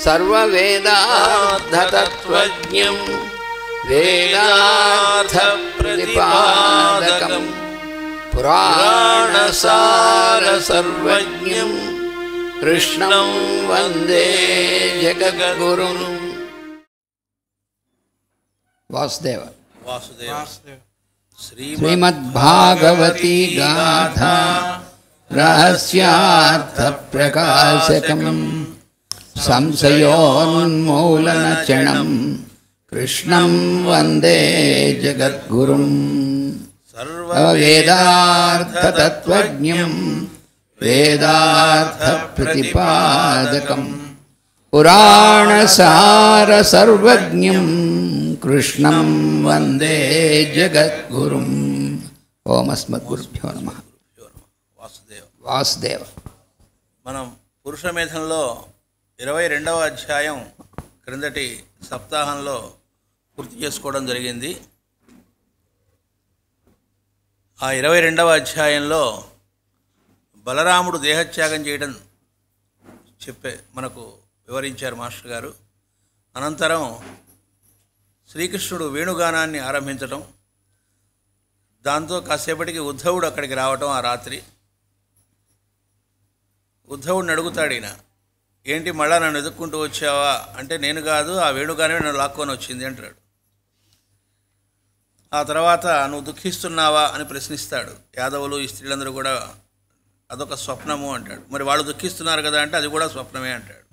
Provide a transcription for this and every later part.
సర్వవేదార్థతత్వజ్ఞం వేదార్థప్రతిపాదకం పురాణసారసర్వజ్ఞం కృష్ణం వందే జగద్గురుం. వాసుదేవ. శ్రీమద్భాగవతీ గాథా రహస్యార్థ ప్రకాశకం సంశయోన్మూలనచణం కృష్ణం వందే జగద్గురుం. సర్వవేదార్థతత్వజ్ఞం వేదార్థప్రతిపాదకం పురాణసారసర్వజ్ఞం కృష్ణం వందే జగద్గురుం. ఓం అస్మద్గురుభ్యో నమః. వాసుదేవ. మనం పురుషమేధంలో 22వ అధ్యాయం క్రిందటి సప్తాహంలో పూర్తి చేసుకోవడం జరిగింది. ఆ 22వ అధ్యాయంలో బలరాముడు దేహత్యాగం చేయడం మనకు వివరించారు మాస్టర్ గారు. అనంతరం శ్రీకృష్ణుడు వేణుగానాన్ని ఆరంభించటం, దాంతో కాసేపటికి ఉద్ధవుడు అక్కడికి రావటం. ఆ రాత్రి ఉద్ధవుడిని అడుగుతాడు ఈయన, ఏంటి మళ్ళా నన్ను ఎదుక్కుంటూ వచ్చావా అంటే, నేను కాదు, ఆ వేణుగానమే నన్ను లాక్కొని వచ్చింది అంటాడు. ఆ తర్వాత నువ్వు దుఃఖిస్తున్నావా అని ప్రశ్నిస్తాడు. యాదవులు ఈ స్త్రీలందరూ కూడా అదొక స్వప్నము అంటాడు. మరి వాళ్ళు దుఃఖిస్తున్నారు కదా అంటే అది కూడా స్వప్నమే అంటాడు.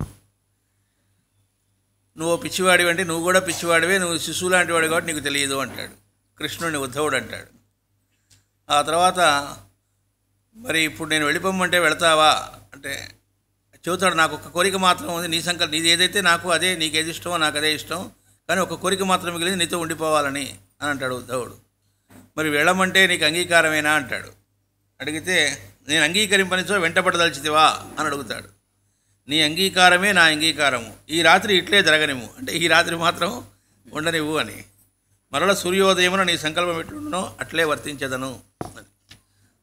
నువ్వు పిచ్చివాడివి అంటే నువ్వు కూడా పిచ్చివాడివే, నువ్వు శిశువు లాంటి వాడు కాబట్టి నీకు తెలియదు అంటాడు కృష్ణుడిని ఉద్ధవుడు అంటాడు. ఆ తర్వాత మరి ఇప్పుడు నేను వెళ్ళిపోమంటే వెళతావా అంటే చెబుతాడు, నాకు ఒక కోరిక మాత్రం ఉంది, నీది ఏదైతే నాకు అదే, నీకేది ఇష్టమో నాకు అదే ఇష్టం, కానీ ఒక కోరిక మాత్రం మిగిలింది, నీతో ఉండిపోవాలని అని అంటాడు ఉద్ధవుడు. మరి వెళ్ళమంటే నీకు అంగీకారమేనా అంటాడు. అడిగితే నేను అంగీకరింపనిచో వెంటపడదలిచితివా అని అడుగుతాడు. నీ అంగీకారమే నా అంగీకారము, ఈ రాత్రి ఇట్లే జరగనివ్వు అంటే ఈ రాత్రి మాత్రం ఉండనివ్వు అని. మరల సూర్యోదయమున నీ సంకల్పం ఎట్లుండనో అట్లే వర్తించదను అని.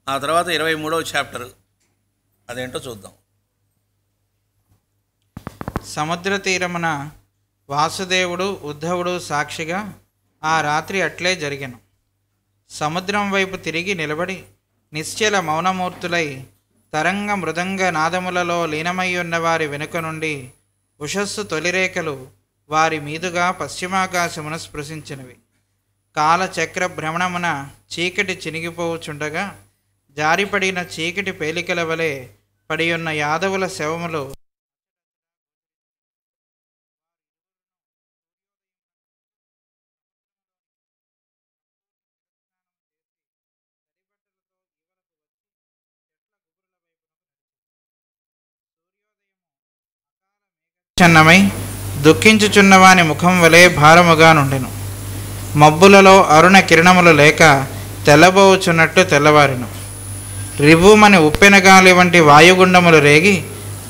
ఆ తర్వాత 23వ చాప్టర్ అదేంటో చూద్దాం. సముద్ర తీరమున వాసుదేవుడు ఉద్ధవుడు సాక్షిగా ఆ రాత్రి అట్లే జరిగెను. సముద్రం వైపు తిరిగి నిలబడి నిశ్చల మౌనమూర్తులై తరంగ మృదంగ నాదములలో లీనమయ్యున్న వారి వెనుక నుండి ఉషస్సు తొలిరేఖలు వారి మీదుగా పశ్చిమాకాశమున స్పృశించినవి. కాలచక్ర భ్రమణమున చీకటి చినిగిపోవుచుండగా జారిపడిన చీకటి పేలికల వలె పడియున్న యాదవుల శవములు ఛన్నమై దుఃఖించుచున్నవాని ముఖం వలె భారముగా నుండెను. మబ్బులలో అరుణ కిరణములు లేక తెల్లబోచున్నట్టు తెల్లవారెను. రిభూమని ఉప్పెన గాలి వంటి వాయుగుండములు రేగి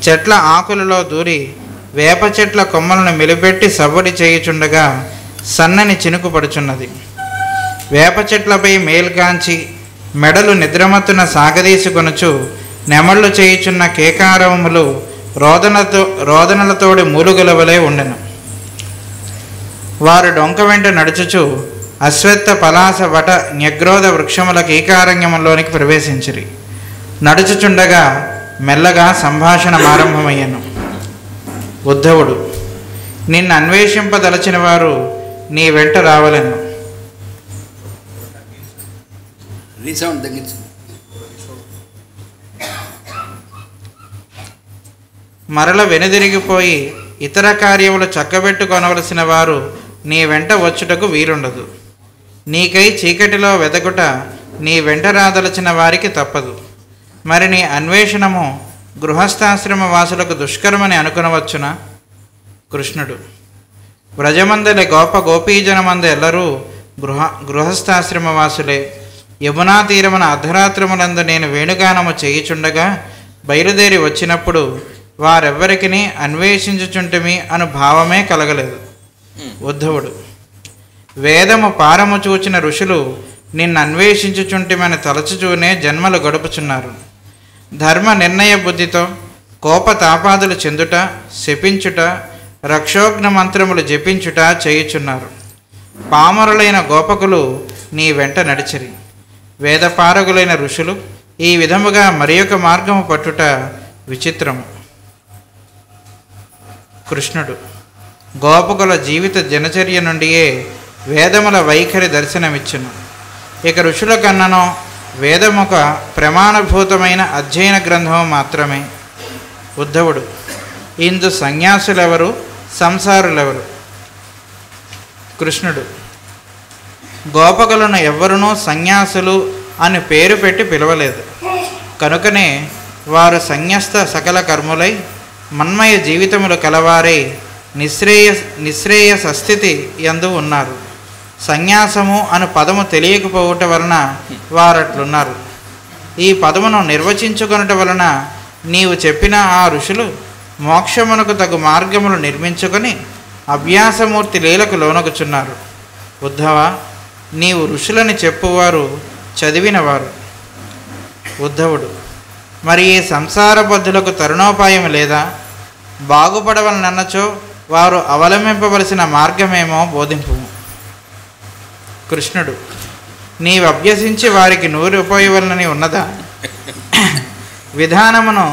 చెట్ల ఆకులలో దూరి వేప చెట్ల కొమ్మలను మెలిపెట్టి సవ్వడి చేయుచుండగా సన్నని చినుకు పడుచున్నది. వేప చెట్లపై మేల్కాంచి మెడలు నిద్రమత్తున సాగదీసుకొనుచు నెమళ్ళు చేయుచున్న కేకారవములు రోదనలతోడి మూలుగలవలే ఉండెను. వారు డొంక వెంట నడుచుచు అశ్వత్థ పలాస వట న్యగ్రోధ వృక్షముల కీకారణ్యములోనికి ప్రవేశించిరి. నడుచుచుండగా మెల్లగా సంభాషణ ఆరంభమయ్యను. ఉద్ధవుడు, నిన్ను అన్వేషింపదలచిన వారు నీ వెంట రావలెను. మరల వెనుదిరిగిపోయి ఇతర కార్యములు చక్కబెట్టుకొనవలసిన వారు నీ వెంట వచ్చుటకు వీలుండదు. నీకై చీకటిలో వెదకుట నీ వెంట రాదలచిన వారికి తప్పదు. మరి నీ అన్వేషణము గృహస్థాశ్రమ వాసులకు దుష్కరమని అనుకునవచ్చునా? కృష్ణుడు, వ్రజమందలి గోపీజనమంద ఎల్లరూ గృహస్థాశ్రమ వాసులే. యమునా తీరమున అర్ధరాత్రములందు నేను వేణుగానము చేయుచుండగా బయలుదేరి వచ్చినప్పుడు వారెవ్వరికి అన్వేషించుచుంటిమి అను భావమే కలగలేదు. ఉద్ధవుడు, వేదము పారము చూచిన ఋషులు నిన్ను అన్వేషించుచుంటిమని తలచుచూనే జన్మలు గడుపుచున్నారు. ధర్మ నిర్ణయ బుద్ధితో కోపతాపాదులు చెందుట, శపించుట, రక్షోఘ్న మంత్రములు జపించుట చేయుచున్నారు. పామరులైన గోపకులు నీ వెంట నడిచిరి. వేదపారగులైన ఋషులు ఈ విధముగా మరి ఒక మార్గము పట్టుట విచిత్రము. కృష్ణుడు గోపకుల జీవిత దినచర్య నుండియే వేదముల వైఖరి దర్శనమిచ్చును. ఇక ఋషుల కన్ననో వేదముక ప్రమాణభూతమైన అధ్యయన గ్రంథము మాత్రమే. ఉద్ధవుడు ఇందు సన్యాసులెవరు, సంసారులెవరు? కృష్ణుడు గోపకులను ఎవ్వరునూ సన్యాసులు అని పేరు పెట్టి పిలవలేదు. కనుకనే వారు సన్యస్త సకల కర్ములై మన్మయ జీవితములు కలవారై నిశ్రేయస స్థితి యందు ఉన్నారు. సన్యాసము అను పదము తెలియకపోవటం వలన వారట్లున్నారు. ఈ పదమును నిర్వచించుకొనుట వలన నీవు చెప్పిన ఆ ఋషులు మోక్షమునకు తగు మార్గములు నిర్మించుకొని అభ్యాసమూర్తి లీలకు లోనగుచున్నారు. ఉద్ధవ, నీవు ఋషులని చెప్పువారు చదివినవారు. ఉద్ధవుడు మరి ఈ సంసార బద్ధులకు తరుణోపాయం లేదా? బాగుపడవలనన్నచో వారు అవలంబింపవలసిన మార్గమేమో బోధింపు. కృష్ణుడు నీవు అభ్యసించి వారికి నూరిపోయవలనని ఉన్నదా? విధానమును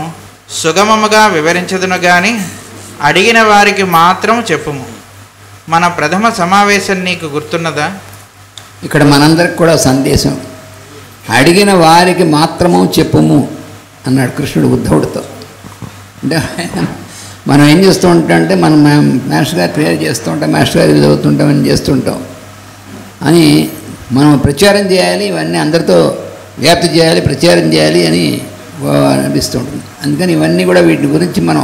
సుగమముగా వివరించదును గాని అడిగిన వారికి మాత్రం చెప్పుము. మన ప్రథమ సమావేశం నీకు గుర్తున్నదా? ఇక్కడ మనందరికి కూడా సందేశం, అడిగిన వారికి మాత్రము చెప్పుము అన్నాడు కృష్ణుడు ఉద్ధవుడితో. అంటే మనం ఏం చేస్తూ ఉంటాం అంటే మనం మాస్టర్ గారు ప్రేయర్ చేస్తూ ఉంటాం, మాస్టర్ గారు చదువుతుంటాం, అని చేస్తుంటాం అని మనం ప్రచారం చేయాలి, ఇవన్నీ అందరితో వ్యాప్తి చేయాలి, ప్రచారం చేయాలి అని అనిపిస్తూ ఉంటుంది. అందుకని ఇవన్నీ కూడా వీటి గురించి మనం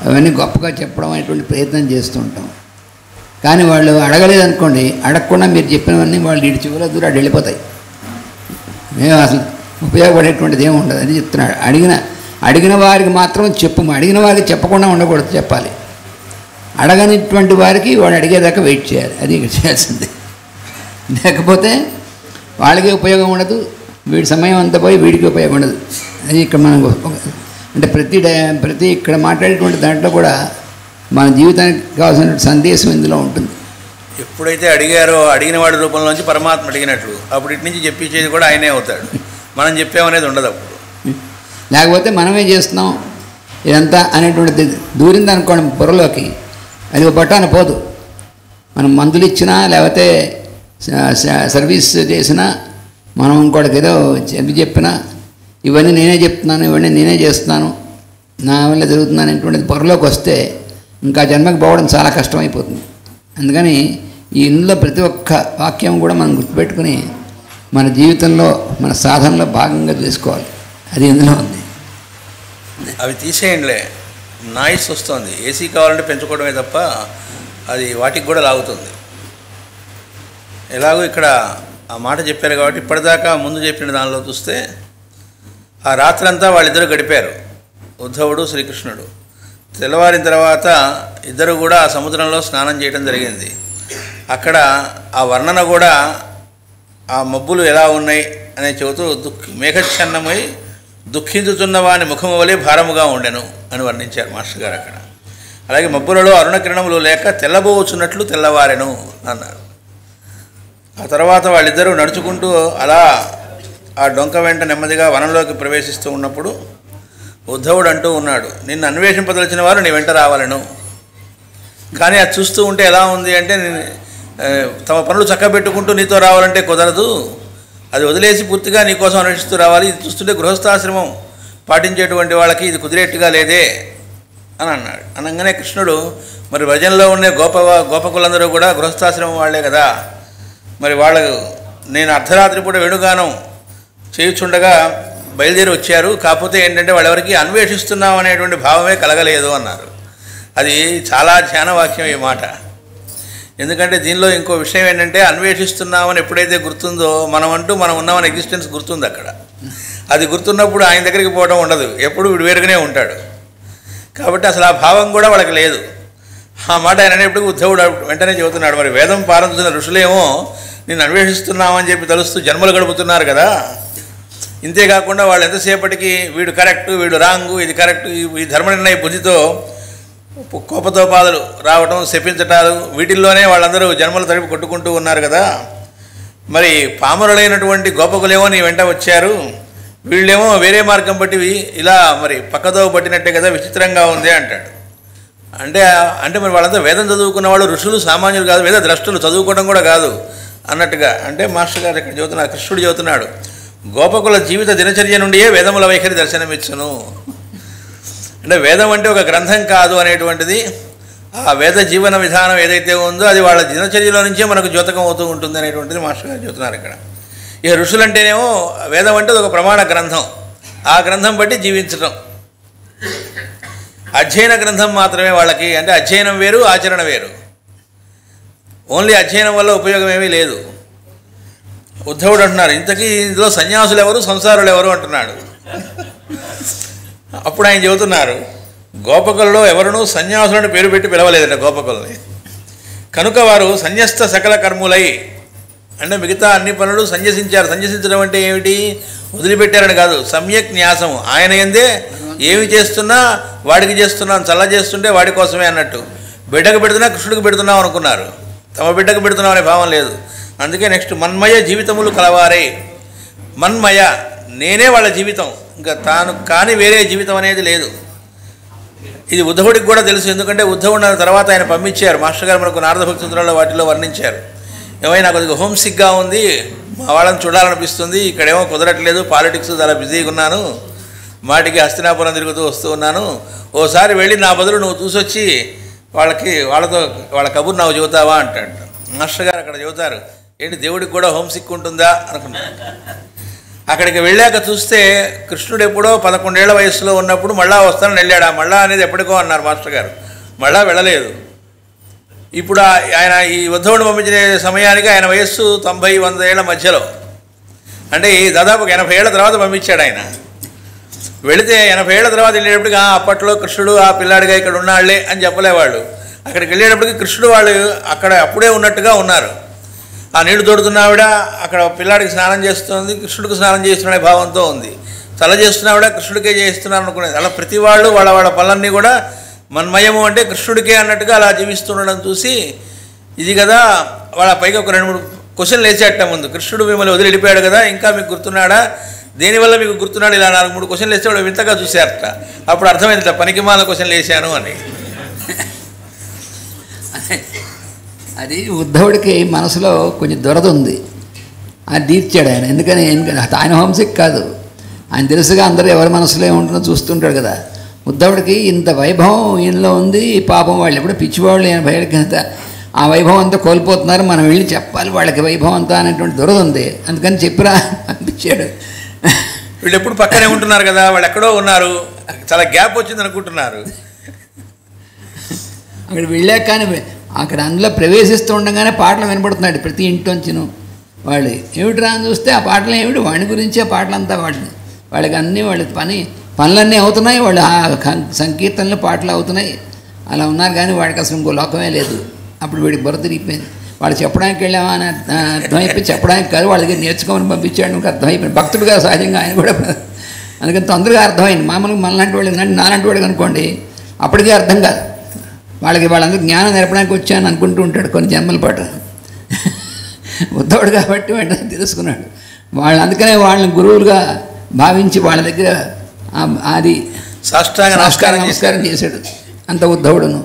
అవన్నీ గొప్పగా చెప్పడం అనేటువంటి ప్రయత్నం చేస్తూ ఉంటాం. కానీ వాళ్ళు అడగలేదనుకోండి, అడగకుండా మీరు చెప్పినవన్నీ వాళ్ళు ఇటు చివర దూరం వెళ్ళిపోతాయి. మేము అసలు ఉపయోగపడేటువంటిది ఏమి ఉండదు అని చెప్తున్నాడు. అడిగిన వారికి మాత్రం చెప్పుము, అడిగిన వారికి చెప్పకుండా ఉండకూడదు, చెప్పాలి. అడగనిటువంటి వారికి వాడు అడిగేదాకా వెయిట్ చేయాలి, అది ఇక్కడ చేయాల్సింది. లేకపోతే వాళ్ళకి ఉపయోగం ఉండదు, వీడి సమయం అంతా పోయి వీడికి ఉపయోగం ఉండదు. అది ఇక్కడ మనం అంటే ప్రతి ఇక్కడ మాట్లాడేటువంటి దాంట్లో కూడా మన జీవితానికి కావాల్సిన సందేశం ఇందులో ఉంటుంది. ఎప్పుడైతే అడిగారో అడిగిన వాడి రూపంలోంచి పరమాత్మ అడిగినట్లు అప్పుడు ఇటు నుంచి చెప్పించేది కూడా ఆయనే అవుతాడు. మనం చెప్పామనేది ఉండదు అప్పుడు. లేకపోతే మనమే చేస్తున్నాం ఇదంతా అనేటువంటిది దూరింది అనుకోండి బుర్రలోకి, అది ఒక బట్టాన పోదు. మనం మందులు ఇచ్చినా లేకపోతే సర్వీస్ చేసినా మనం ఇంకోటికి ఏదో చెప్పినా ఇవన్నీ నేనే చెప్తున్నాను, ఇవన్నీ నేనే చేస్తున్నాను, నా వల్ల జరుగుతుంది అనేటువంటిది బుర్రలోకి వస్తే ఇంకా జన్మకి పోవడం చాలా కష్టమైపోతుంది. అందుకని ఈ ఇందులో ప్రతి ఒక్క వాక్యం కూడా మనం గుర్తుపెట్టుకుని మన జీవితంలో మన సాధనలో భాగంగా చేసుకోవాలి. అది ఇందులో ఉంది. అవి తీసేయండిలే, నాయిస్ వస్తుంది. ఏసీ కావాలంటే పెంచుకోవడమే తప్ప అది వాటికి కూడా లాగుతుంది. ఎలాగో ఇక్కడ ఆ మాట చెప్పారు కాబట్టి ఇప్పటిదాకా ముందు చెప్పిన దానిలో చూస్తే ఆ రాత్రంతా వాళ్ళిద్దరూ గడిపారు, ఉద్ధవుడు శ్రీకృష్ణుడు. తెల్లవారిన తర్వాత ఇద్దరు కూడా ఆ సముద్రంలో స్నానం చేయడం జరిగింది. అక్కడ ఆ వర్ణన కూడా ఆ మబ్బులు ఎలా ఉన్నాయి అనే చెబుతూ మేఘఛన్నమై దుఃఖించుతున్న వాని ముఖము వలె భారముగా ఉండెను అని వర్ణించారు మాస్టర్ గారు అక్కడ. అలాగే మబ్బులలో అరుణకిరణములు లేక తెల్లబోచున్నట్లు తెల్లవారెను అన్నారు. ఆ తర్వాత వాళ్ళిద్దరూ నడుచుకుంటూ అలా ఆ డొంక వెంట నెమ్మదిగా వనంలోకి ప్రవేశిస్తూ ఉన్నప్పుడు ఉద్ధవుడు అంటూ ఉన్నాడు, నిన్ను అన్వేషింపదలిచిన వారు నీ వెంట రావాలను. కానీ అది చూస్తూ ఉంటే ఎలా ఉంది అంటే తమ పనులు చక్కబెట్టుకుంటూ నీతో రావాలంటే కుదరదు, అది వదిలేసి పూర్తిగా నీకోసం అన్వేషిస్తూ రావాలి. ఇది చూస్తుంటే గృహస్థాశ్రమం పాటించేటువంటి వాళ్ళకి ఇది కుదిరేట్టుగా లేదే అని అన్నాడు. అనగానే కృష్ణుడు మరి భజనలో ఉండే గోపకులందరూ కూడా గృహస్థాశ్రమం వాళ్లే కదా, మరి వాళ్ళు నేను అర్ధరాత్రి పూట వేణుగానం చేయుచుండగా బయలుదేరి వచ్చారు, కాకపోతే ఏంటంటే వాళ్ళెవరికి అన్వేషిస్తున్నాం అనేటువంటి భావమే కలగలేదు అన్నారు. అది చాలా ధ్యానవాక్యం ఈ మాట. ఎందుకంటే దీనిలో ఇంకో విషయం ఏంటంటే అన్వేషిస్తున్నామని ఎప్పుడైతే గుర్తుందో మనం ఉన్నామని ఎగ్జిస్టెన్స్ గుర్తుంది అక్కడ. అది గుర్తున్నప్పుడు ఆయన దగ్గరికి పోవడం ఉండదు, ఎప్పుడు వీడు వేరుగానే ఉంటాడు. కాబట్టి అసలు ఆ భావం కూడా వాళ్ళకి లేదు. ఆ మాట ఆయన అనేప్పటికీ ఉద్ధవుడు వెంటనే చెబుతున్నాడు, మరి వేదం పారంతున్న ఋషులేమో నేను అన్వేషిస్తున్నామని చెప్పి తలుస్తూ జన్మలు గడుపుతున్నారు కదా. ఇంతేకాకుండా వాళ్ళు ఎంతసేపటికి వీడు కరెక్టు వీడు రాంగు, ఇది కరెక్టు, ఈ ధర్మనిర్ణయ బుద్ధితో కోపతోపాదులు రావటం, శపించటాలు, వీటిల్లోనే వాళ్ళందరూ జన్మలు తడిపి కొట్టుకుంటూ ఉన్నారు కదా. మరి పామరులైనటువంటి గోపకులేమో నీ వెంట వచ్చారు, వీళ్ళేమో వేరే మార్గం బట్టి ఇలా మరి పక్కదో పట్టినట్టే కదా, విచిత్రంగా ఉంది అంటాడు. అంటే మరి వాళ్ళంతా వేదం చదువుకున్న వాళ్ళు ఋషులు, సామాన్యులు కాదు, వేద ద్రష్టులు, చదువుకోవడం కూడా కాదు అన్నట్టుగా. అంటే మాస్టర్ గారు ఇక్కడ చెబుతున్నారు, కృష్ణుడు చెబుతున్నాడు, గోపకుల జీవిత దినచర్య నుండియే వేదముల వైఖరి దర్శనమిచ్చును. అంటే వేదం అంటే ఒక గ్రంథం కాదు అనేటువంటిది, ఆ వేద జీవన విధానం ఏదైతే ఉందో అది వాళ్ళ దినచర్యలో నుంచే మనకు ద్యోతకం అవుతూ ఉంటుంది అనేటువంటిది మాస్టర్ గారు చెబుతున్నారు ఇక్కడ. ఇక ఋషులంటేనేమో వేదం అంటే ఒక ప్రమాణ గ్రంథం, ఆ గ్రంథం బట్టి జీవించటం. అధ్యయన గ్రంథం మాత్రమే వాళ్ళకి, అంటే అధ్యయనం వేరు, ఆచరణ వేరు. ఓన్లీ అధ్యయనం వల్ల ఉపయోగం ఏమీ లేదు. ఉద్ధవుడు అంటున్నారు, ఇంతకీ ఇందులో సన్యాసులు ఎవరు, సంసారులు ఎవరు అంటున్నాడు. అప్పుడు ఆయన చెబుతున్నారు, గోపకులలో ఎవరునూ సన్యాసులను పేరు పెట్టి పిలవలేదంట గోపకుల్ని. కనుక వారు సన్యస్త సకల కర్ములై, అంటే మిగతా అన్ని పనులు సన్యసించారు. సన్యసించడం అంటే ఏమిటి, వదిలిపెట్టారని కాదు, సమ్యక్ న్యాసం. ఆయన ఏందే ఏమి చేస్తున్నా వాడికి చేస్తున్నాం, చల్ల చేస్తుంటే వాడి కోసమే అన్నట్టు. బిడ్డకు పెడుతున్నా కృష్ణుడికి పెడుతున్నాం అనుకున్నారు, తమ బిడ్డకు పెడుతున్నాం అనే భావం లేదు. అందుకే నెక్స్ట్ మన్మయ జీవితములు కలవారే. మన్మయ, నేనే వాళ్ళ జీవితం, ఇంకా తాను కానీ వేరే జీవితం అనేది లేదు. ఇది ఉద్ధవుడికి కూడా తెలుసు, ఎందుకంటే ఉద్ధవుడు తర్వాత ఆయన పంపించారు. మాస్టర్ గారు మనకు నారద భక్తులలో వాటిలో వర్ణించారు, ఏమైనా కొద్దిగా హోమ్సిక్గా ఉంది, మా వాళ్ళని చూడాలనిపిస్తుంది, ఇక్కడేమో కుదరట్లేదు, పాలిటిక్స్ చాలా బిజీగా ఉన్నాను, మాటికి హస్తినాపురం తిరుగుతూ వస్తూ ఉన్నాను, ఓసారి వెళ్ళి నా బదులు నువ్వు చూసొచ్చి వాళ్ళతో వాళ్ళ కబురు నాకు చెబుతావా అంటాడు. మాస్టర్ గారు అక్కడ చెబుతారు, ఏంటి దేవుడికి కూడా హోమ్సిక్ ఉంటుందా అనుకున్నాను. అక్కడికి వెళ్ళాక చూస్తే కృష్ణుడు ఎప్పుడో 11 ఏళ్ల వయసులో ఉన్నప్పుడు మళ్ళా వస్తానని వెళ్ళాడు. మళ్ళా అనేది ఎప్పటికో అన్నారు మాస్టర్ గారు, మళ్ళా వెళ్ళలేదు. ఇప్పుడు ఆయన ఈ ఉద్ధవుడు పంపించిన సమయానికి ఆయన వయస్సు 90-100 ఏళ్ల మధ్యలో, అంటే దాదాపు 80 ఏళ్ల తర్వాత పంపించాడు ఆయన. వెళితే 80 ఏళ్ల తర్వాత వెళ్ళేటప్పటికి అప్పట్లో కృష్ణుడు ఆ పిల్లాడిగా ఇక్కడ ఉన్నాళ్లే అని చెప్పలేవాళ్ళు. అక్కడికి వెళ్ళేటప్పటికి కృష్ణుడు వాళ్ళు అక్కడ అప్పుడే ఉన్నట్టుగా ఉన్నారు. ఆ నీళ్లు తోడుతున్న ఆవిడ అక్కడ పిల్లాడికి స్నానం చేస్తుంది, కృష్ణుడికి స్నానం చేస్తున్న భావంతో ఉంది. తల చేస్తున్న ఆవిడ కృష్ణుడికే చేస్తున్నారు అనుకునేది. అలా ప్రతి వాళ్ళు వాళ్ళ పనులన్నీ కూడా మన్మయము అంటే కృష్ణుడికే అన్నట్టుగా అలా జీవిస్తుండడం చూసి, ఇది కదా వాళ్ళ పైకి ఒక 2-3 క్వశ్చన్లు వేసేట ముందు, కృష్ణుడు మిమ్మల్ని వదిలి వెళ్ళిపోయాడు కదా, ఇంకా మీకు గుర్తున్నాడా, దేనివల్ల మీకు గుర్తున్నాడు, ఇలా 4-3 క్వశ్చన్లు వేస్తే వాళ్ళు వింతగా చూశారట. అప్పుడు అర్థమైంది, పనికిమాల క్వశ్చన్లు వేసాను అని. అది ఉద్ధవుడికి మనసులో కొంచెం దురద ఉంది, అది తీర్చాడు ఆయన. ఎందుకని ఆయన హోమ్సిక్ కాదు, ఆయన తెలుసుగా అందరూ ఎవరి మనసులో ఏముంటుందో చూస్తుంటాడు కదా. ఉద్ధవుడికి ఇంత వైభవం ఈయనలో ఉంది, పాపం వాళ్ళు ఎప్పుడో పిచ్చివాళ్ళు 80 ఏళ్ళ కింద ఆ వైభవం అంతా కోల్పోతున్నారు, మనం వెళ్ళి చెప్పాలి వాళ్ళకి వైభవం అంతా అనేటువంటి దురద ఉంది. అందుకని చెప్పిరా పంపించాడు. వీళ్ళు ఎప్పుడు పక్కనే ఉంటున్నారు కదా, వాళ్ళు ఎక్కడో ఉన్నారు, చాలా గ్యాప్ వచ్చింది అనుకుంటున్నారు. అక్కడ వెళ్ళాక కానీ అక్కడ అందులో ప్రవేశిస్తూ ఉండగానే పాటలు వినపడుతున్నాడు ప్రతి ఇంట్లోంచిను. వాళ్ళు ఏమిటిరా అని చూస్తే ఆ పాటలు ఏమిటి, వాడి గురించి ఆ పాటలంతా వాళ్ళకి అన్నీ వాళ్ళ పనులన్నీ అవుతున్నాయి, వాళ్ళు సంకీర్తనలు పాటలు అవుతున్నాయి, అలా ఉన్నారు. కానీ వాడికి అసలు ఇంకో లోకమే లేదు. అప్పుడు వీడికి బుర్ర తిరిగిపోయింది. వాళ్ళు చెప్పడానికి వెళ్ళామా అని అర్థమైపోయి, చెప్పడానికి కాదు వాళ్ళ దగ్గర నేర్చుకోమని పంపించాడు. నాకు అర్థమైపోయింది, భక్తుడుగా సహజంగా ఆయన కూడా. అందుకని తొందరగా అర్థమైంది. మామూలుగా మనలాంటి వాళ్ళు నాలాంటి వాడికి అనుకోండి అప్పటికే అర్థం కాదు. వాళ్ళందరూ జ్ఞానం నేర్పడానికి వచ్చాను అనుకుంటూ ఉంటాడు కొన్ని జన్మల పాటు. ఉద్ధవుడు కాబట్టి వెంటనే తెలుసుకున్నాడు. అందుకనే వాళ్ళని గురువులుగా భావించి వాళ్ళ దగ్గర అది సాష్టాంగ నమస్కారం చేశాడు అంత ఉద్ధవుడును.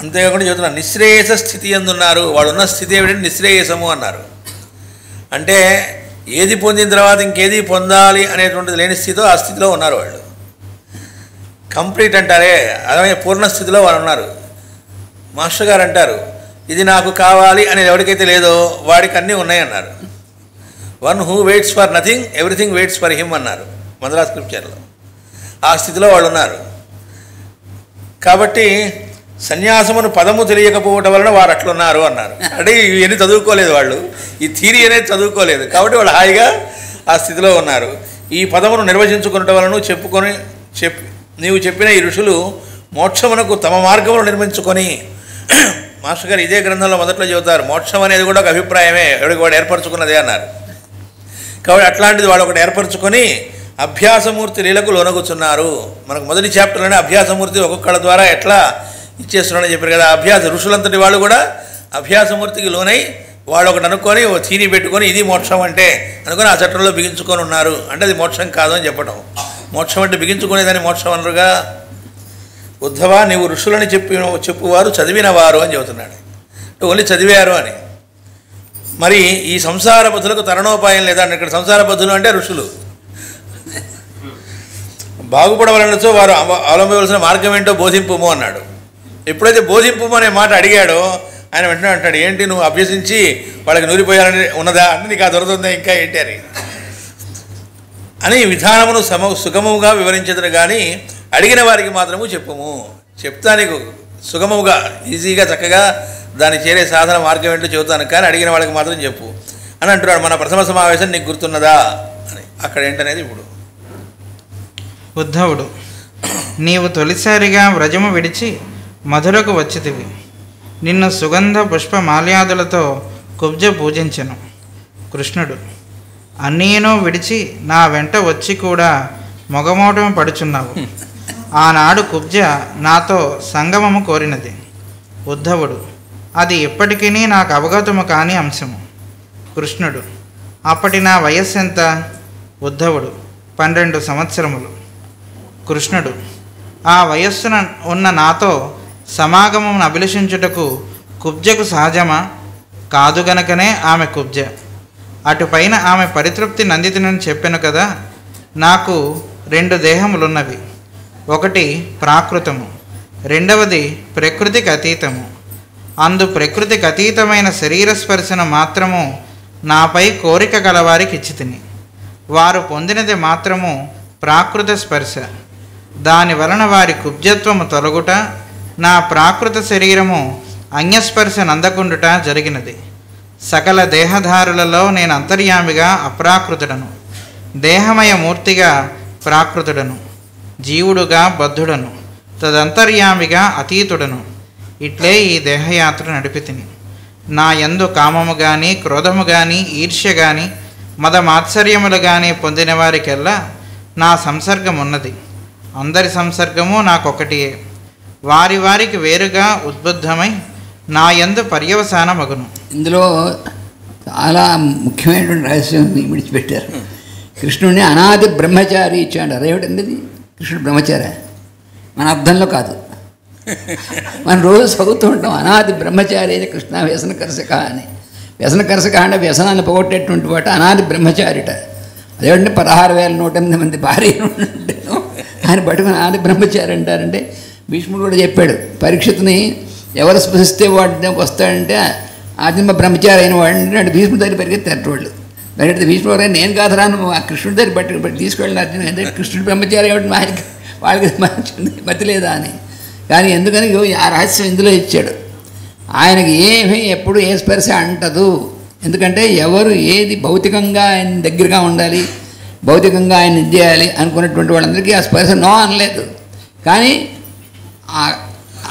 అంతేకాకుండా చెబుతున్నా, నిశ్రేయస స్థితి అందున్నారు. వాళ్ళు ఉన్న స్థితి ఏమిటంటే నిశ్రేయసము అన్నారు. అంటే ఏది పొందిన తర్వాత ఇంకేది పొందాలి అనేటువంటిది లేని స్థితిలో ఆ స్థితిలో ఉన్నారు వాళ్ళు. కంప్లీట్ అంటారే, అదే పూర్ణ స్థితిలో వాళ్ళు ఉన్నారు. మాస్టర్ గారు అంటారు, ఇది నాకు కావాలి అనేది ఎవరికైతే లేదో వాడికి అన్నీ ఉన్నాయన్నారు. One who waits for nothing everything waits for him అన్నారు మద్రాస్ స్క్రిప్చర్లో. ఆ స్థితిలో వాళ్ళు ఉన్నారు. కాబట్టి సన్యాసమును పదము తెలియకపోవటం వలన వారు అట్లున్నారు అన్నారు. అంటే ఇవన్నీ చదువుకోలేదు వాళ్ళు, ఈ థీరీ అనేది చదువుకోలేదు, కాబట్టి వాళ్ళు హాయిగా ఆ స్థితిలో ఉన్నారు. ఈ పదమును నిర్వచించుకున్నట వలన నీవు చెప్పిన ఈ ఋషులు మోక్షమునకు తమ మార్గమును నిర్మించుకొని, మాస్టర్ గారు ఇదే గ్రంథంలో మొదట్లో చెబుతారు, మోక్షం అనేది కూడా ఒక అభిప్రాయమే, ఎవరికి వాడు ఏర్పరచుకున్నదే అన్నారు. కాబట్టి అట్లాంటిది వాడు ఒకటి ఏర్పరచుకొని అభ్యాసమూర్తి లీలకు లోనగుచున్నారు. మనకు మొదటి చాప్టర్లోనే అభ్యాసమూర్తి ఒక్కొక్కళ్ళ ద్వారా ఎట్లా ఇచ్చేస్తున్నాడని చెప్పారు కదా. ఋషులంతటి వాళ్ళు కూడా అభ్యాసమూర్తికి లోనై వాళ్ళు ఒకటి అనుకొని ఓ చీని పెట్టుకొని ఇది మోక్షం అంటే అనుకొని ఆ చట్టంలో బిగించుకొని ఉన్నారు. అంటే అది మోక్షం కాదు అని చెప్పడం. మోక్షం అంటే బిగించుకునేదని మోక్షం అనరుగా. ఉద్ధవ, నీవు ఋషులని చెప్పువారు చదివినవారు అని చెబుతున్నాడు. ఓన్లీ చదివారు అని. మరి ఈ సంసార బద్ధులకు తరణోపాయం లేదా అంటే ఇక్కడ సంసార బద్ధులు అంటే ఋషులు. బాగుపడవలనచో వారు అవలంబవలసిన మార్గం ఏంటో బోధింపుము అన్నాడు. ఎప్పుడైతే బోధింపుము అనే మాట అడిగాడో ఆయన వెంటనే అంటాడు, ఏంటి నువ్వు అభ్యసించి వాళ్ళకి నూరిపోయాలని ఉన్నదా అంటే నీకు ఆ దొరుకుతుందా ఇంకా ఏంటి అని విధానమును సుగమముగా వివరించదురు కానీ అడిగిన వారికి మాత్రము చెప్పుము. చెప్తా నీకు సుగమముగా ఈజీగా చక్కగా దాన్ని చేరే సాధన మార్గం ఏంటో చెబుతాను, కానీ అడిగిన వాళ్ళకి మాత్రం చెప్పు అని అంటున్నాడు. మన ప్రథమ సమావేశం నీకు గుర్తున్నదా అని. అక్కడ ఏంటనేది ఇప్పుడు. ఉద్ధవుడు, నీవు తొలిసారిగా వ్రజము విడిచి మధురకు వచ్చితివి. నిన్ను సుగంధ పుష్పమాల్యాదులతో కుబ్జ పూజించెను. కృష్ణుడు, అన్నీను విడిచి నా వెంట వచ్చి కూడా మొగమోటము పడుచున్నావు. ఆనాడు కుబ్జ నాతో సంగమము కోరినది. ఉద్ధవుడు, అది ఎప్పటికీ నాకు అవగతము కాని అంశము. కృష్ణుడు, అప్పటి నా వయస్సు ఎంత? ఉద్ధవుడు, 12 సంవత్సరములు. కృష్ణుడు, ఆ వయస్సున ఉన్న నాతో సమాగమమును అభిలషించుటకు కుబ్జకు సహజమా? కాదు గనకనే ఆమె కుబ్జ. అటుపైన ఆమె పరితృప్తి నందితునని చెప్పాను కదా. నాకు 2 దేహములున్నవి. ఒకటి ప్రాకృతము, రెండవది ప్రకృతికి అతీతము. అందు ప్రకృతికి అతీతమైన శరీర స్పర్శను మాత్రము నాపై కోరిక గలవారికి ఇచ్చి తిని, వారు పొందినది మాత్రము ప్రాకృత స్పర్శ. దాని వలన వారి కుబ్జత్వము తొలగుట, నా ప్రాకృత శరీరము అన్యస్పర్శ నందకుండుట జరిగినది. సకల దేహధారులలో నేను అంతర్యామిగా అప్రాకృతుడను, దేహమయ మూర్తిగా ప్రాకృతుడను, జీవుడుగా బద్ధుడను, తదంతర్యామిగా అతీతుడను. ఇట్లే ఈ దేహయాత్ర నడిపితిని. నా యందు కామము కానీ, క్రోధము కానీ, ఈర్ష్య కానీ, మదమాత్సర్యములు కానీ పొందిన వారికెల్లా నా సంసర్గం ఉన్నది. అందరి సంసర్గము నాకొకటియే. వారి వారికి వేరుగా ఉద్బుద్ధమై నా యందు పర్యవసానమగును. ఇందులో చాలా ముఖ్యమైనటువంటి రహస్యం విడిచిపెట్టారు. కృష్ణుడిని అనాది బ్రహ్మచారి ఇచ్చాడు. అదేమిటండి ఇది? కృష్ణుడు బ్రహ్మచారి మన అర్థంలో కాదు. మనం రోజు చదువుతూ ఉంటాం అనాది బ్రహ్మచారి అయిన కృష్ణ వ్యసనకర్షక అని. వ్యసనకర్షక అంటే వ్యసనాన్ని పోగొట్టేటువంటి వాటి అనాది బ్రహ్మచారిట. అదేంటే 16,108 మంది భార్యలు ఉంటాను ఆయన పట్టుకుని అనాది బ్రహ్మచారి అంటారంటే భీష్ముడు కూడా చెప్పాడు పరీక్షితుని ఎవరు స్పృశిస్తే వాడికి వస్తాడంటే ఆదిమ బ్రహ్మచారి అయిన వాడిని అంటే భీష్ముడి దగ్గర పరిగెత్తారు వాళ్ళు. పరిగెడితే భీష్ముడు నేను కాదు రాను ఆ కృష్ణుడి దగ్గర పట్టి తీసుకెళ్ళిన అర్జున అంటే కృష్ణుడు బ్రహ్మచారి కాబట్టి ఆయనకి వాళ్ళకి మతి లేదా అని. కానీ ఎందుకని ఆ రహస్యం ఇందులో ఇచ్చాడు. ఆయనకి ఏమీ ఎప్పుడు ఏ స్పర్శ అంటదు. ఎందుకంటే ఎవరు ఏది భౌతికంగా ఆయన దగ్గరగా ఉండాలి, భౌతికంగా ఆయన ఇది చేయాలి అనుకున్నటువంటి వాళ్ళందరికీ ఆ స్పర్శ నో అనలేదు. కానీ ఆ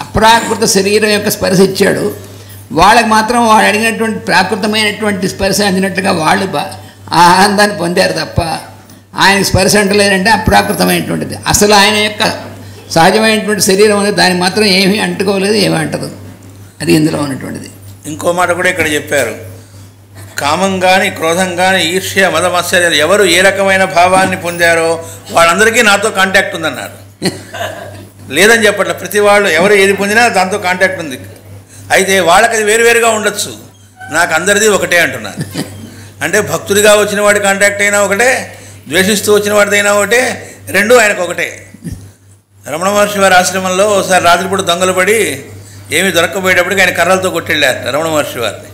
అప్రాకృత శరీరం యొక్క స్పర్శ ఇచ్చాడు. వాళ్ళకి మాత్రం వాడు అడిగినటువంటి ప్రాకృతమైనటువంటి స్పర్శ అందినట్టుగా వాళ్ళు ఆ ఆనందాన్ని పొందారు తప్ప ఆయనకి స్పర్శ అంటలేదంటే అప్రాకృతమైనటువంటిది. అసలు ఆయన యొక్క సహజమైనటువంటి శరీరం అనేది దానికి మాత్రం ఏమీ అంటుకోలేదు, ఏమీ అంటదు. అది ఇందులో ఉన్నటువంటిది. ఇంకో మాట కూడా ఇక్కడ చెప్పారు. కామం కానీ, క్రోధం కానీ, ఈర్ష్య, మదమాత్సర్యాలు ఎవరు ఏ రకమైన భావాన్ని పొందారో వాళ్ళందరికీ నాతో కాంటాక్ట్ ఉందన్నారు. లేదని చెప్పట్ల, ప్రతి వాళ్ళు ఎవరు ఏది పొందినా దాంతో కాంటాక్ట్ ఉంది. అయితే వాళ్ళకి అది వేరువేరుగా ఉండొచ్చు, నాకు అందరిది ఒకటే అంటున్నారు. అంటే భక్తుడిగా వచ్చిన వాడి కాంటాక్ట్ అయినా ఒకటే, ద్వేషిస్తూ వచ్చిన వాడిదైనా ఒకటే, రెండూ ఆయనకు ఒకటే. రమణ మహర్షి వారి ఆశ్రమంలో ఒకసారి రాత్రిపూట దొంగలు పడి ఏమీ దొరక్కపోయేటప్పటికి ఆయన కర్రలతో కొట్టెళ్ళారు రమణ మహర్షి వారిని.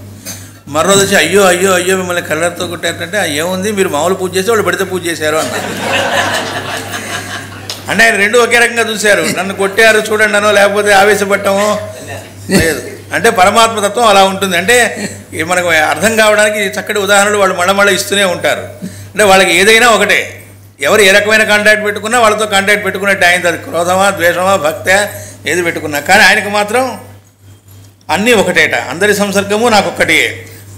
మరోజు వచ్చి అయ్యో అయ్యో అయ్యో మిమ్మల్ని కర్రలతో కొట్టారంటే ఏముంది మీరు మామూలు పూజ చేసి వాళ్ళు పెడితే పూజ చేశారు అన్నారు. అంటే ఆయన రెండు ఒకే రకంగా చూశారు. నన్ను కొట్టారు చూడండి అనో లేకపోతే ఆవేశపడటమో లేదు. అంటే పరమాత్మతత్వం అలా ఉంటుంది. అంటే మనకు అర్థం కావడానికి చక్కటి ఉదాహరణలు వాళ్ళు మళ్ళీ ఇస్తూనే ఉంటారు. అంటే వాళ్ళకి ఏదైనా ఒకటే, ఎవరు ఏ రకమైన కాంటాక్ట్ పెట్టుకున్నా వాళ్ళతో కాంటాక్ట్ పెట్టుకున్నట్టు ఆయన, అది క్రోధమా, ద్వేషమా, భక్తే ఏది పెట్టుకున్నా. కానీ ఆయనకు మాత్రం అన్నీ ఒకటేట. అందరి సంసర్గము నాకు ఒక్కటే,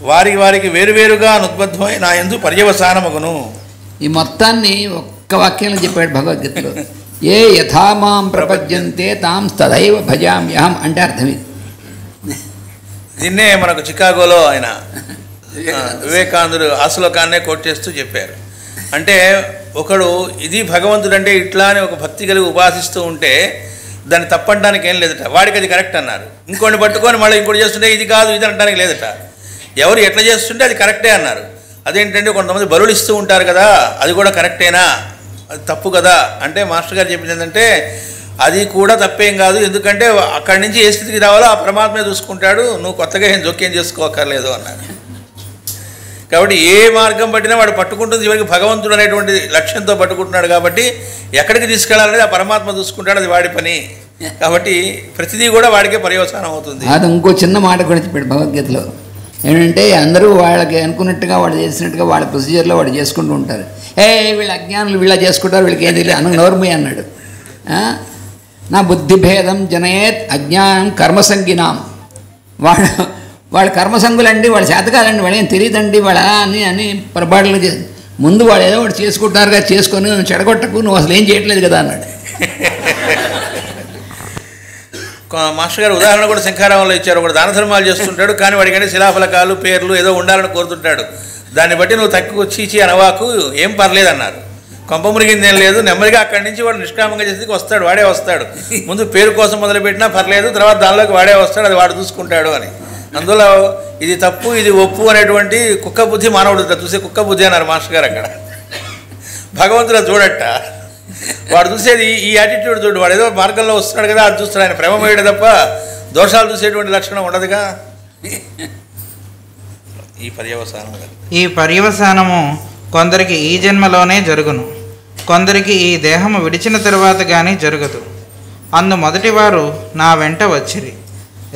వారికి వారికి వేరువేరుగా అనుద్బద్ధమై నా యందు పర్యవసానమగును. ఈ మొత్తాన్ని ఒక్క ఒక్క వాక్యంలో చెప్పాడు భగవద్గీతలో. ఏ యథామాం ప్రపద్యంతే తాం తదైవ భజామ్యహం అంటే అర్థం ఇది. దీన్నే మనకు చికాగోలో ఆయన వివేకానందుడు ఆ శ్లోకాన్నే కోట్ చేస్తూ చెప్పారు. అంటే ఒకడు ఇది భగవంతుడు అంటే ఇట్లా అని ఒక భక్తి కలిగి ఉపాసిస్తూ ఉంటే దాన్ని తప్పనడానికి ఏం లేదట, వాడికి అది కరెక్ట్ అన్నారు. ఇంకోటి పట్టుకొని మళ్ళీ ఇంకోటి చేస్తుంటే ఇది కాదు ఇది అనడానికి లేదట, ఎవరు ఎట్లా చేస్తుంటే అది కరెక్టే అన్నారు. అదేంటంటే కొంతమంది బలులు ఇస్తూ ఉంటారు కదా, అది కూడా కరెక్టేనా, అది తప్పు కదా అంటే మాస్టర్ గారు చెప్పింది ఏంటంటే అది కూడా తప్పేం కాదు, ఎందుకంటే అక్కడి నుంచి ఏ స్థితికి రావాలో ఆ పరమాత్మే చూసుకుంటాడు, నువ్వు కొత్తగా ఏం జోక్యం చేసుకోక్కర్లేదు అన్నారు. కాబట్టి ఏ మార్గం పట్టినా వాడు పట్టుకుంటుంది చివరికి భగవంతుడు అనేటువంటి లక్ష్యంతో పట్టుకుంటున్నాడు. కాబట్టి ఎక్కడికి తీసుకెళ్లాలనేది ఆ పరమాత్మ చూసుకుంటాడు, అది వాడి పని. కాబట్టి ప్రతిదీ కూడా వాడికే పర్యవసానం అవుతుంది. అది ఇంకో చిన్న మాట కూడా చెప్పాడు భగవద్గీతలో. ఏంటంటే అందరూ వాళ్ళకి అనుకున్నట్టుగా వాళ్ళు చేసినట్టుగా వాళ్ళ ప్రొసీజర్లో వాడు చేసుకుంటూ ఉంటారు. వీళ్ళ అజ్ఞానులు వీళ్ళ చేసుకుంటారు, వీళ్ళకి ఏది లేదు అన్న నోర్మి అన్నాడు. నా బుద్ధిభేదం జనయేత్ అజ్ఞానం కర్మసంగినాం. వాళ్ళ కర్మసంగులండి, వాళ్ళ శాతకాలండి, వాళ్ళేం తెలియదండి వాళ్ళ అని పొరపాట్లు ముందు వాళ్ళు ఏదో ఒకటి చేసుకుంటున్నారుగా, చేసుకొని చెడగొట్టకు, నువ్వు అసలు ఏం చేయట్లేదు కదా అన్నాడు. మాస్టర్ గారు ఉదాహరణ కూడా శంఖారావంలో ఇచ్చారు. ఒకడు దాన ధర్మాలు చేస్తుంటాడు, కానీ వాడికంటే శిలాఫలకాలు పేర్లు ఏదో ఉండాలని కోరుతుంటాడు. దాన్ని బట్టి నువ్వు తక్కువ చీచి అనవాకు, ఏం పర్లేదు అన్నారు. కొంప మురిగిందేం లేదు, నెమ్మదిగా అక్కడి నుంచి వాడు నిష్కామంగా చేసేది వస్తాడు, వాడే వస్తాడు. ముందు పేరు కోసం మొదలుపెట్టినా పర్లేదు, తర్వాత దానిలోకి వాడే వస్తాడు, అది వాడు చూసుకుంటాడు అని. అందులో ఇది తప్పు ఇది ఒప్పు అనేటువంటి కుక్క బుద్ధి మానవుడు చూసే కుక్క బుద్ధి అన్నారు మాస్టర్ గారు. అక్కడ భగవంతుడు చూడట, వాడు చూసేది ఈ యాటిట్యూడ్ చూడు, వాడు ఏదో మార్గంలో వస్తున్నాడు కదా అది చూస్తాడు. ఆయన ప్రేమమయుడు తప్ప దోషాలు చూసేటువంటి లక్షణం ఉండదుగా. ఈ పర్యవసానము కొందరికి ఈ జన్మలోనే జరుగును, కొందరికి ఈ దేహము విడిచిన తరువాత కానీ జరగదు. అందు మొదటి వారు నా వెంట వచ్చిరి,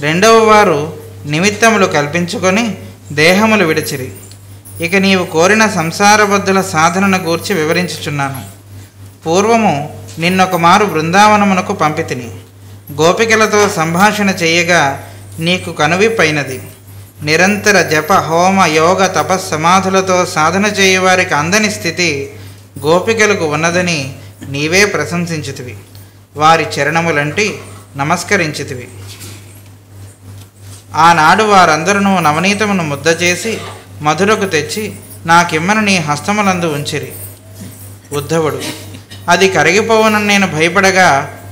రెండవ వారు నిమిత్తములు కల్పించుకొని దేహములు విడిచిరి. ఇక నీవు కోరిన సంసారబద్ధుల సాధనను గూర్చి వివరించుచున్నాను. పూర్వము నిన్నొక మారు బృందావనమునకు పంపితిని. గోపికలతో సంభాషణ చేయగా నీకు కనువిప్పైనది. నిరంతర జప హోమ యోగ తపస్సమాధులతో సాధన చేయవారికి అందని స్థితి గోపికలకు ఉన్నదని నీవే ప్రశంసించితివి. వారి చరణములంటి నమస్కరించితివి. ఆనాడు వారందరూ నవనీతమును ముద్ద చేసి మధురకు తెచ్చి నాకిమ్మను నీ హస్తములందు ఉంచిరి. ఉద్ధవుడు అది కరిగిపోవునని నేను భయపడగా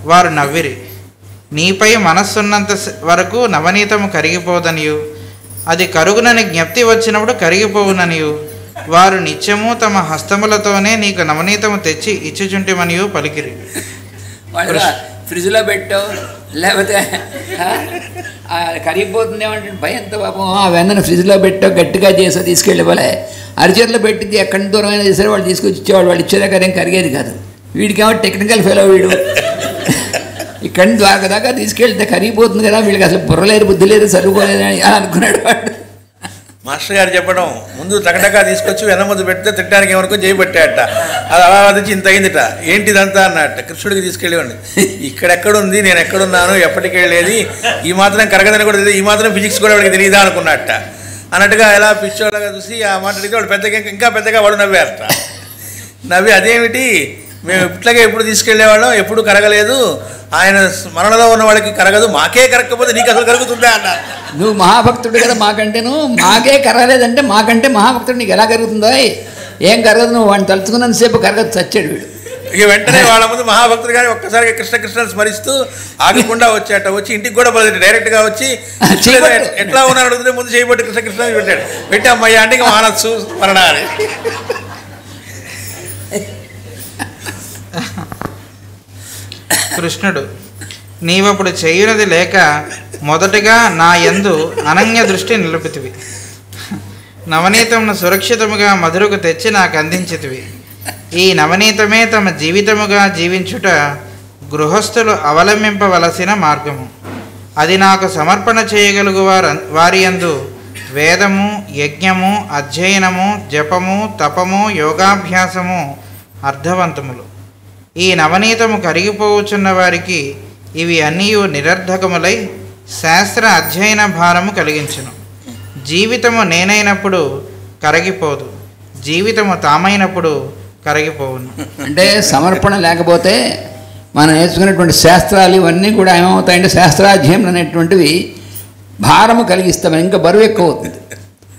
వారు నవ్విరి. నీపై మనస్సున్నంత వరకు నవనీతము కరిగిపోదనియు, అది కరుగునని జ్ఞప్తి వచ్చినప్పుడు కరిగిపోవుననియు, వారు నిత్యము తమ హస్తములతోనే నీకు నవనీతము తెచ్చి ఇచ్చుచుంటిమనియు పలికిరి. ఫ్రిడ్జ్లో పెట్టావు లేకపోతే కరిగిపోతుంది ఏమంటే భయంతో పాపం ఆ వెన్నను ఫ్రిడ్జ్లో పెట్టావు గట్టిగా చేసో తీసుకెళ్ళిపోలే, అరిచేతిలో పెట్టింది ఎక్కడి దూరమైన చేసారో వాళ్ళు తీసుకొచ్చి ఇచ్చేవాళ్ళు, వాళ్ళు ఇచ్చేదాకా ఏం కరిగేది కాదు. వీడికేమో టెక్నికల్ ఫెలో వీడు, ఇక్కడి దాకా తీసుకెళ్తే కరిగిపోతుంది కదా, వీళ్ళకి అసలు బుర్రలేదు బుద్ధి లేదు చదువుకోలేదు అని అనుకున్నాడు వాడు. మాస్టర్ గారు చెప్పడం ముందు టకటకా తీసుకొచ్చి వెన్నముద్దు పెడితే తిట్టడానికి ఏమనుకో చేయబట్టాట, అది అలా వచ్చి ఇంత అయిందిట, ఏంటిదంతా అన్నట్ట. కృష్ణుడికి తీసుకెళ్ళేవాడిని, ఇక్కడెక్కడుంది నేను ఎక్కడున్నాను ఎప్పటికి వెళ్ళేది, ఈ మాత్రం కరగదని కూడా తెలియదు, ఈ మాత్రం ఫిజిక్స్ కూడా వాడికి తెలియదా అనుకున్నట్ట అన్నట్టుగా ఎలా పిచ్చోళ్ళగా చూసి ఆ మాట అడిగితే వాడు పెద్దగా ఇంకా పెద్దగా వాడు నవ్వారట. నవ్వి అదేమిటి మేము ఇట్లాగే ఎప్పుడు తీసుకెళ్లేవాళ్ళం, ఎప్పుడు కరగలేదు, ఆయన స్మరణలో ఉన్న వాళ్ళకి కరగదు, మాకే కరగకపోతే నీకు అసలు కరుగుతుందా అన్నారు. నువ్వు మహాభక్తుడు కదా మాకంటేను, మాకే కరగలేదంటే మాకంటే మహాభక్తుడు నీకు ఎలా కరుగుతుందో, ఏం కరగదు, నువ్వు వాడిని తలుచుకున్నంతసేపు కరగదు, చచ్చాడు వీడు. ఇక వెంటనే వాళ్ళ ముందు మహాభక్తుడు కానీ ఒక్కసారిగా కృష్ణ కృష్ణని స్మరిస్తూ ఆగకుండా వచ్చాట. వచ్చి ఇంటికి కూడా పోలేదు, డైరెక్ట్గా వచ్చి ఎట్లా ఉన్నాడు అడుగుతుంటే ముందు చేయబట్టి కృష్ణ కృష్ణ పెట్టాడు. పెట్టి అమ్మయ్య అంటే ఇక మానసు స్మరణ అని. కృష్ణుడు నీవప్పుడు చేయునది లేక మొదటగా నా యందు అనన్య దృష్టి నిలుపుతివి. నవనీతమును సురక్షితముగా మధురకు తెచ్చి నాకు అందించితివి. ఈ నవనీతమే తమ జీవితముగా జీవించుట గృహస్థులు అవలంబింపవలసిన మార్గము. అది నాకు సమర్పణ చేయగలుగు వారి యందు వేదము యజ్ఞము అధ్యయనము జపము తపము యోగాభ్యాసము అర్థవంతములు. ఈ నవనీతము కరిగిపోవచ్చున్న వారికి ఇవి అన్నీ నిరర్ధకములై శాస్త్ర అధ్యయన భారము కలిగించును. జీవితము నేనైనప్పుడు కరగిపోదు, జీవితము తామైనప్పుడు కరిగిపోవును. అంటే సమర్పణ లేకపోతే మనం నేర్చుకున్నటువంటి శాస్త్రాలు ఇవన్నీ కూడా ఏమవుతాయంటే శాస్త్రాధ్యయనం అనేటువంటివి భారము కలిగిస్తాం, ఇంకా బరువు ఎక్కువ అవుతుంది.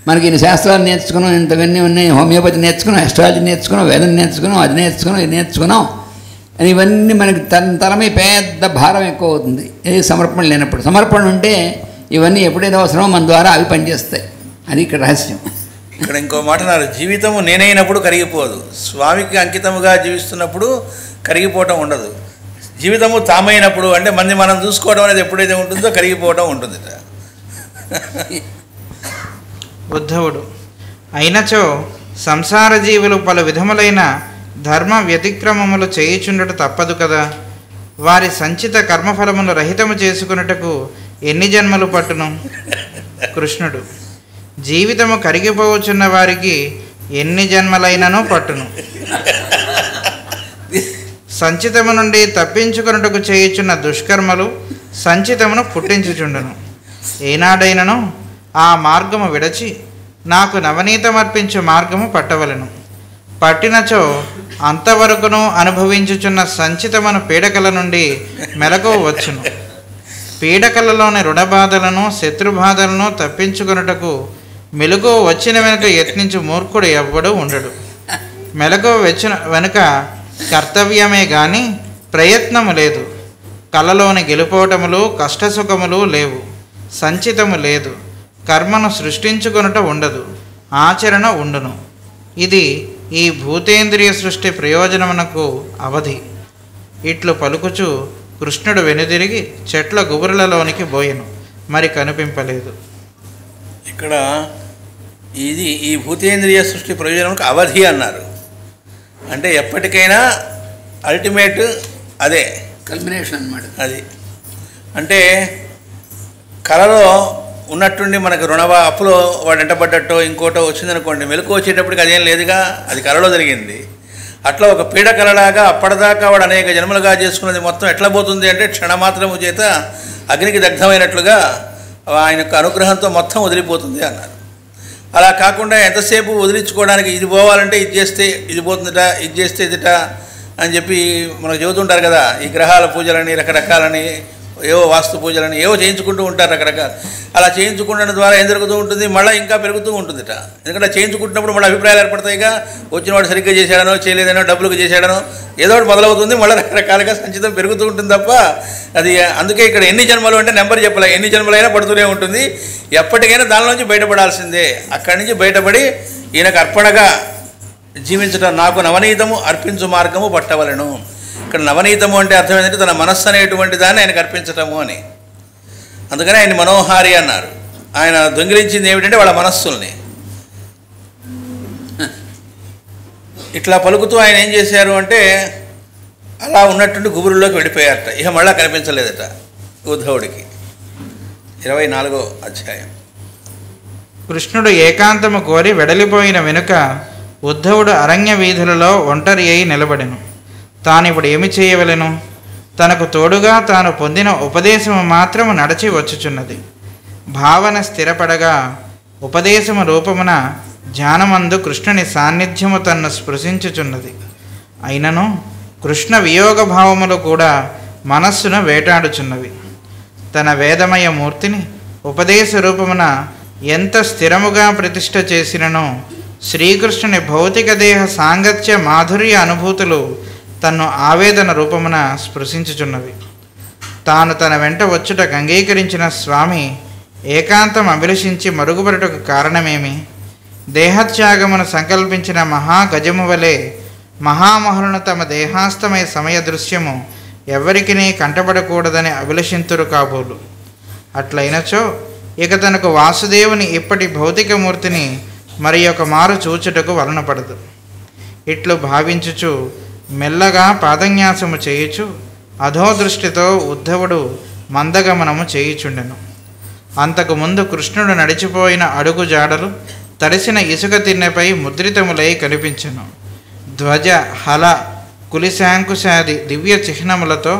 మనకి ఇన్ని శాస్త్రాలు నేర్చుకున్నాం, ఇంతవన్నీ ఉన్నాయి, హోమియోపతి నేర్చుకున్నాం, అస్ట్రాలజీ నేర్చుకున్నాం, వేదం నేర్చుకున్నాం, అది నేర్చుకున్నాం, ఇది నేర్చుకున్నాం అని ఇవన్నీ మనకి తరమే పెద్ద భారం ఎక్కువ అవుతుంది ఏది సమర్పణ లేనప్పుడు. సమర్పణ ఉంటే ఇవన్నీ ఎప్పుడైతే అవసరమో మన ద్వారా అవి పనిచేస్తాయి. అది ఇక్కడ రహస్యం. ఇక్కడ ఇంకో మాట అన్నారు, జీవితము నేనైనప్పుడు కరిగిపోదు. స్వామికి అంకితముగా జీవిస్తున్నప్పుడు కరిగిపోవటం ఉండదు. జీవితము తామైనప్పుడు అంటే మనం చూసుకోవడం అనేది ఎప్పుడైతే ఉంటుందో కరిగిపోవటం ఉంటుంది. ఉద్ధవుడు అయినచో సంసార జీవులు పలు విధములైన ధర్మ వ్యతిక్రమములు చేయుచుండట తప్పదు కదా. వారి సంచిత కర్మఫలమును రహితము చేసుకున్నటకు ఎన్ని జన్మలు పట్టును? కృష్ణుడు జీవితము కరిగిపోవచ్చున్న వారికి ఎన్ని జన్మలైనను పట్టును. సంచితము నుండి తప్పించుకున్నటకు చేయుచున్న దుష్కర్మలు సంచితమును పుట్టించుచుండును. ఏనాడైనను ఆ మార్గము విడచి నాకు నవనీతమర్పించు మార్గము పట్టవలెను. పట్టినచో అంతవరకును అనుభవించుచున్న సంచితమును పీడకల నుండి మెలకువ వచ్చును. పీడకలలోని రుణబాధలను శత్రుబాధలను తప్పించుకొనుటకు మెలకువ వచ్చిన వెనుక యత్నించు మూర్ఖుడు ఎవ్వడు ఉండడు. మెలకువ వచ్చిన వెనుక కర్తవ్యమే గాని ప్రయత్నము లేదు. కలలోని గెలుపోవటములు కష్టసుఖములు లేవు. సంచితము లేదు. కర్మను సృష్టించుకొనుట ఉండదు. ఆచరణ ఉండును. ఇది ఈ భూతేంద్రియ సృష్టి ప్రయోజనమునకు అవధి. ఇట్లు పలుకుచు కృష్ణుడు వెనుదిరిగి చెట్ల గుబురులలోనికి పోయెను. మరి కనిపింపలేదు. ఇక్కడ ఇది ఈ భూతేంద్రియ సృష్టి ప్రయోజనంకు అవధి అన్నారు. అంటే ఎప్పటికైనా అల్టిమేట్ అదే కల్మినేషన్ అన్నమాట. అది అంటే కళలో ఉన్నట్టుండి మనకు అప్పులో వాడు ఎంటబడ్డట్టో ఇంకోటో వచ్చిందనుకోండి, మెలకు వచ్చేటప్పటికి అదేం లేదుగా, అది కళలో జరిగింది. అట్లా ఒక పీడ కళలాగా అప్పటిదాకా వాడు అనేక జన్మలుగా చేసుకున్నది మొత్తం ఎట్లా పోతుంది అంటే క్షణమాత్రము చేత అగ్నికి దగ్ధమైనట్లుగా ఆయన యొక్క అనుగ్రహంతో మొత్తం వదిలిపోతుంది అన్నారు. అలా కాకుండా ఎంతసేపు వదిలించుకోవడానికి ఇది పోవాలంటే ఇది చేస్తే ఇది పోతుందిట, ఇది చేస్తే ఇదిట అని చెప్పి మనకు చెబుతుంటారు కదా. ఈ గ్రహాల పూజలని రకరకాలని ఏవో వాస్తు పూజలని ఏవో చేయించుకుంటూ ఉంటారు రకరకాల. అలా చేయించుకుంటడం ద్వారా ఏం జరుగుతూ ఉంటుంది, మళ్ళీ ఇంకా పెరుగుతూ ఉంటుందిట. ఎందుకంటే చేయించుకుంటున్నప్పుడు మళ్ళీ అభిప్రాయాలు ఏర్పడతాయిగా, వచ్చినవాడు సరిగ్గా చేశాడనో చేయలేదనో డబ్బులకు చేశాడనో ఏదో ఒకటి మొదలవుతుంది, మళ్ళీ రకరకాలుగా సంచితం పెరుగుతూ ఉంటుంది తప్ప అది. అందుకే ఇక్కడ ఎన్ని జన్మలు అంటే నెంబర్ చెప్పలే, ఎన్ని జన్మలైనా పడుతూనే ఉంటుంది. ఎప్పటికైనా దానిలోంచి బయటపడాల్సిందే. అక్కడి నుంచి బయటపడి ఈయనకు అర్పణగా జీవించడం, నాకు నవనీతము అర్పించు మార్గము పట్టవలను. ఇక్కడ నవనీతము అంటే అర్థం ఏంటంటే తన మనస్సు అనేటువంటి దాన్ని ఆయనకు అర్పించటము అని. అందుకని ఆయన మనోహారి అన్నారు. ఆయన దొంగిలించింది ఏమిటంటే వాళ్ళ మనస్సుల్ని. ఇట్లా పలుకుతూ ఆయన ఏం చేశారు అంటే అలా ఉన్నట్టుండి గుబురులోకి వెళ్ళిపోయారట. ఇక మళ్ళా కనిపించలేదట ఉద్ధవుడికి. 24వ అధ్యాయం. కృష్ణుడు ఏకాంతము కోరి వెడలిపోయిన వెనుక ఉద్ధవుడు అరణ్య వీధులలో ఒంటరి అయి నిలబడెను. తానిప్పుడు ఏమి చేయవలెను? తనకు తోడుగా తాను పొందిన ఉపదేశము మాత్రము నడచి వచ్చుచున్నది. భావన స్థిరపడగా ఉపదేశము రూపమున ధ్యానమందు కృష్ణుని సాన్నిధ్యము తన్ను స్పృశించుచున్నది. అయినను కృష్ణ వియోగ భావములు కూడా మనస్సును వేటాడుచున్నవి. తన వేదమయ మూర్తిని ఉపదేశ రూపమున ఎంత స్థిరముగా ప్రతిష్ఠ చేసిననో శ్రీకృష్ణుని భౌతిక దేహ సాంగత్య మాధుర్య అనుభూతులు తన్ను ఆవేదన రూపమున స్పృశించుచున్నవి. తాను తన వెంట వచ్చుటకు అంగీకరించిన స్వామి ఏకాంతం అభిలషించి మరుగుపడుటకు కారణమేమి? దేహత్యాగమును సంకల్పించిన మహాగజము వలె మహామహులను తమ దేహాస్తమయ సమయ దృశ్యము ఎవరికినీ కంటపడకూడదని అభిలషింతురు కాబోలు. అట్లయినచో ఇక తనకు వాసుదేవుని ఇప్పటి భౌతికమూర్తిని మరి ఒక మారు చూచుటకు వలనపడదు. ఇట్లు భావించుచు మెల్లగా పాదన్యాసము చేయుచు అధోదృష్టితో ఉద్ధవుడు మందగమనము చేయుచుండెను. అంతకుముందు కృష్ణుడు నడిచిపోయిన అడుగు జాడలు తడిసిన ఇసుక తిన్నెపై ముద్రితములై కనిపించెను. ధ్వజ హల కులిశాంకుశాది దివ్య చిహ్నములతో